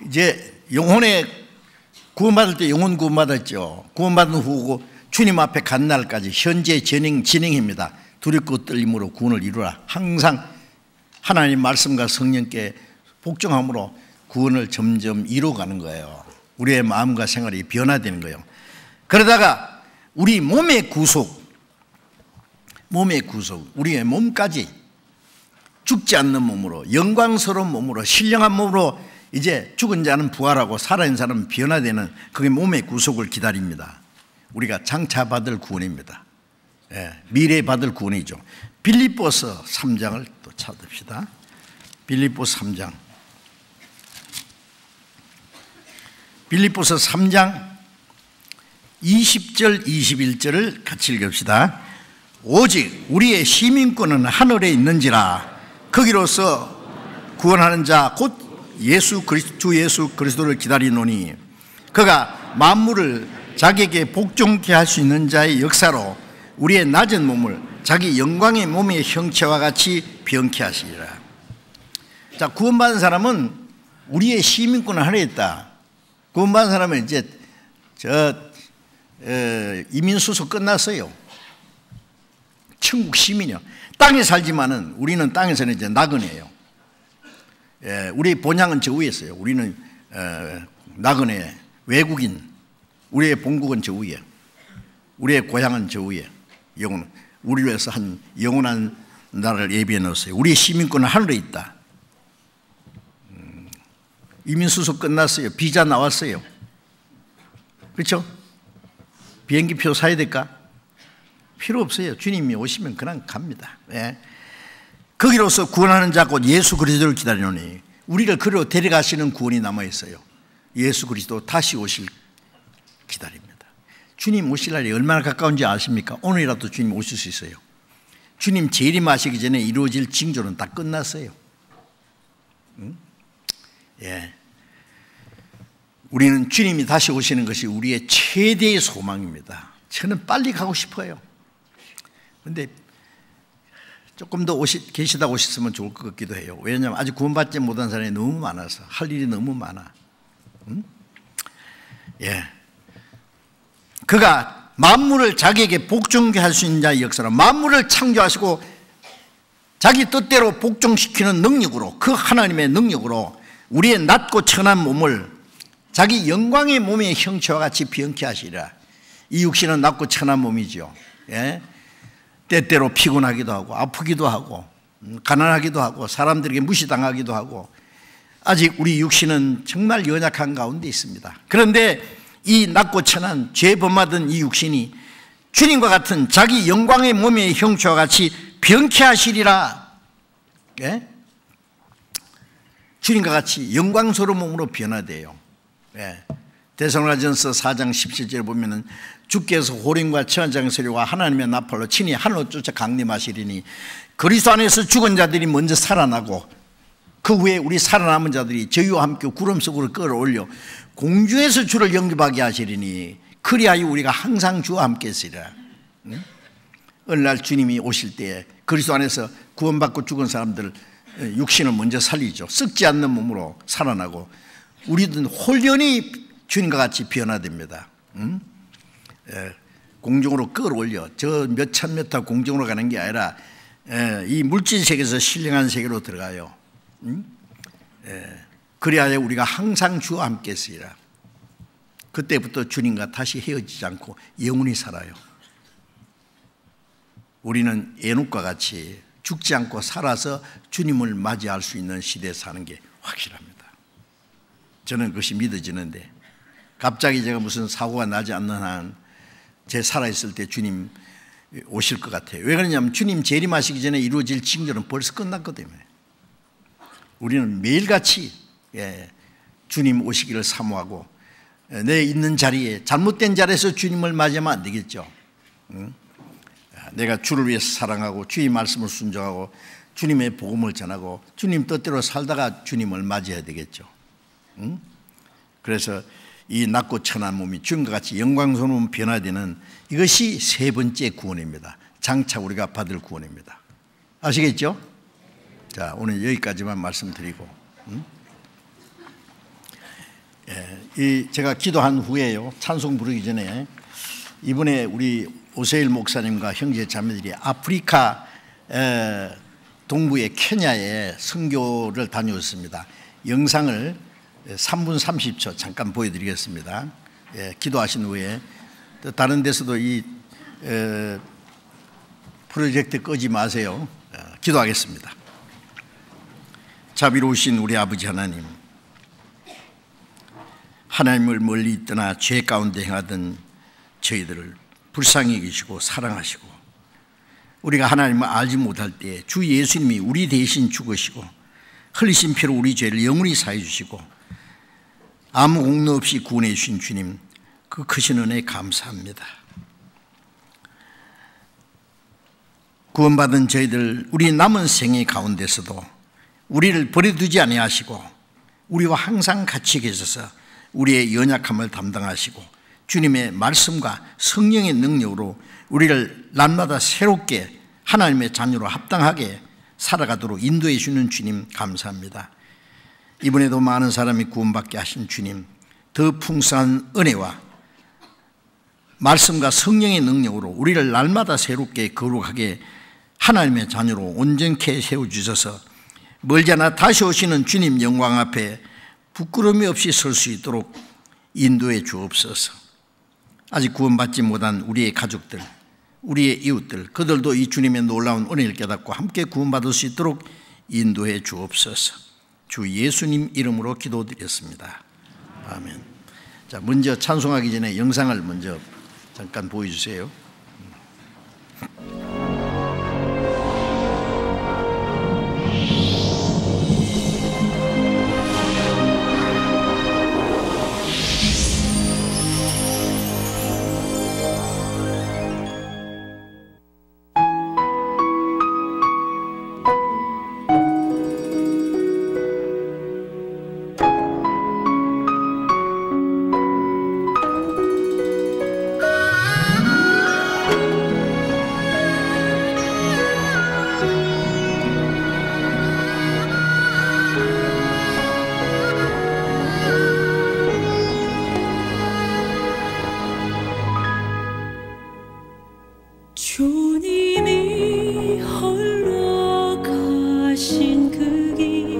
Speaker 1: 이제 영혼의 구원받을 때 영혼 구원받았죠. 구원받은 후고 주님 앞에 간 날까지 현재 진행입니다. 두렵고 떨림으로 구원을 이루라. 항상 하나님 말씀과 성령께 복종함으로 구원을 점점 이루어가는 거예요. 우리의 마음과 생활이 변화되는 거예요. 그러다가 우리 몸의 구속, 우리의 몸까지 죽지 않는 몸으로, 영광스러운 몸으로, 신령한 몸으로 이제 죽은 자는 부활하고 살아있는 사람은 변화되는, 그게 몸의 구속을 기다립니다. 우리가 장차 받을 구원입니다. 예, 미래에 받을 구원이죠. 빌립보서 3장을 또 찾읍시다. 빌립보서 3장. 빌립보서 3장 20절 21절을 같이 읽읍시다. 오직 우리의 시민권은 하늘에 있는지라 거기로서 구원하는 자 곧 주 예수 그리스도를 기다리노니 그가 만물을 자기에게 복종케 할 수 있는 자의 역사로 우리의 낮은 몸을 자기 영광의 몸의 형체와 같이 변케 하시리라. 자, 구원받은 사람은 우리의 시민권을 하늘에 있다. 구원받은 사람은 이제 이민수속 끝났어요. 천국 시민이요. 땅에 살지만은 우리는 땅에서는 이제 나그네예요. 예, 우리 본향은 저 위에 있어요. 우리는 나그네, 외국인. 우리의 본국은 저 위에. 우리의 고향은 저 위에. 영혼, 우리를 위해서 한 영원한 나라를 예비해 놓았어요. 우리의 시민권은 하늘에 있다. 이민수속 끝났어요. 비자 나왔어요. 그렇죠? 비행기표 사야 될까? 필요 없어요. 주님이 오시면 그냥 갑니다. 예. 거기로서 구원하는 자 곧 예수 그리스도를 기다리노니 우리를 그리로 데려가시는 구원이 남아있어요. 예수 그리스도 다시 오실 기다립니다. 주님 오실 날이 얼마나 가까운지 아십니까? 오늘이라도 주님 오실 수 있어요. 주님 재림하시기 전에 이루어질 징조는 다 끝났어요. 응? 예. 우리는 주님이 다시 오시는 것이 우리의 최대의 소망입니다. 저는 빨리 가고 싶어요. 그런데 조금 더 계시다 오셨으면 좋을 것 같기도 해요. 왜냐하면 아직 구원받지 못한 사람이 너무 많아서 할 일이 너무 많아. 응? 예. 그가 만물을 자기에게 복종케 할 수 있는 자의 역사로 만물을 창조하시고 자기 뜻대로 복종시키는 능력으로, 그 하나님의 능력으로 우리의 낮고 천한 몸을 자기 영광의 몸의 형체와 같이 변케 하시리라. 이 육신은 낮고 천한 몸이죠. 예? 때때로 피곤하기도 하고 아프기도 하고 가난하기도 하고 사람들에게 무시당하기도 하고 아직 우리 육신은 정말 연약한 가운데 있습니다. 그런데 이 낮고 천한 죄 범하던 이 육신이 주님과 같은 자기 영광의 몸의 형체와 같이 변케 하시리라. 예? 주님과 같이 영광스러운 몸으로 변화돼요. 예. 데살로니가전서 4장 17절에 보면은 주께서 호령과 천장 소리와 하나님의 나팔로 친히 하늘로 쫓아 강림하시리니 그리스도 안에서 죽은 자들이 먼저 살아나고 그 후에 우리 살아남은 자들이 저희와 함께 구름 속으로 끌어올려 공중에서 주를 영접하게 하시리니 그리하여 우리가 항상 주와 함께 있으리라. 어느 날 주님이 오실 때 그리스도 안에서 구원받고 죽은 사람들 육신을 먼저 살리죠. 썩지 않는 몸으로 살아나고 우리는 홀연히 주님과 같이 변화됩니다. 공중으로 끌어올려 저 몇천 미터 공중으로 가는 게 아니라 이 물질 세계에서 신령한 세계로 들어가요. 그리하여 우리가 항상 주와 함께 있으리라. 그때부터 주님과 다시 헤어지지 않고 영원히 살아요. 우리는 에녹과 같이 죽지 않고 살아서 주님을 맞이할 수 있는 시대에 사는 게 확실합니다. 저는 그것이 믿어지는데 갑자기 제가 무슨 사고가 나지 않는 한 제 살아있을 때 주님 오실 것 같아요. 왜 그러냐면 주님 재림하시기 전에 이루어질 징조는 벌써 끝났거든요. 우리는 매일같이 주님 오시기를 사모하고 내 있는 자리에 잘못된 자리에서 주님을 맞이하면 안 되겠죠. 내가 주를 위해서 사랑하고 주의 말씀을 순종하고 주님의 복음을 전하고 주님 뜻대로 살다가 주님을 맞이해야 되겠죠. 그래서 이 낮고 천한 몸이 주님과 같이 영광스러운 몸 변화되는 이것이 세 번째 구원입니다. 장차 우리가 받을 구원입니다. 아시겠죠? 자, 오늘 여기까지만 말씀드리고 제가 기도한 후에요, 찬송 부르기 전에 이번에 우리 오세일 목사님과 형제 자매들이 아프리카 동부의 케냐에 선교를 다녀왔습니다. 영상을 3분 30초 잠깐 보여드리겠습니다. 기도하신 후에 또 다른 데서도 이 프로젝트 끄지 마세요. 기도하겠습니다. 자비로우신 우리 아버지 하나님, 하나님을 멀리 떠나 죄 가운데 행하던 저희들을 불쌍히 여기시고 사랑하시고 우리가 하나님을 알지 못할 때 주 예수님이 우리 대신 죽으시고 흘리신 피로 우리 죄를 영원히 사해 주시고 아무 공로 없이 구원해 주신 주님, 그 크신 은혜에 감사합니다. 구원받은 저희들 우리 남은 생애 가운데서도 우리를 버려두지 아니하시고 우리와 항상 같이 계셔서 우리의 연약함을 담당하시고 주님의 말씀과 성령의 능력으로 우리를 날마다 새롭게 하나님의 자녀로 합당하게 살아가도록 인도해 주는 주님 감사합니다. 이번에도 많은 사람이 구원받게 하신 주님, 더 풍성한 은혜와 말씀과 성령의 능력으로 우리를 날마다 새롭게 거룩하게 하나님의 자녀로 온전케 세워주셔서 멀지 않아 다시 오시는 주님 영광 앞에 부끄러움이 없이 설 수 있도록 인도해 주옵소서. 아직 구원받지 못한 우리의 가족들, 우리의 이웃들, 그들도 이 주님의 놀라운 은혜를 깨닫고 함께 구원받을 수 있도록 인도해 주옵소서. 주 예수님 이름으로 기도드렸습니다. 아멘. 자, 먼저 찬송하기 전에 영상을 먼저 잠깐 보여주세요.
Speaker 2: 주님이 홀로 가신 그 길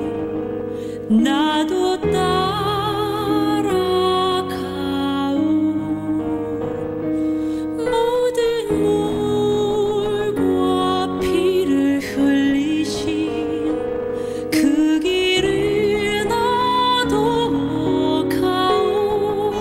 Speaker 2: 나도 따라가오. 모든 물과 피를 흘리신 그 길을 나도 가오.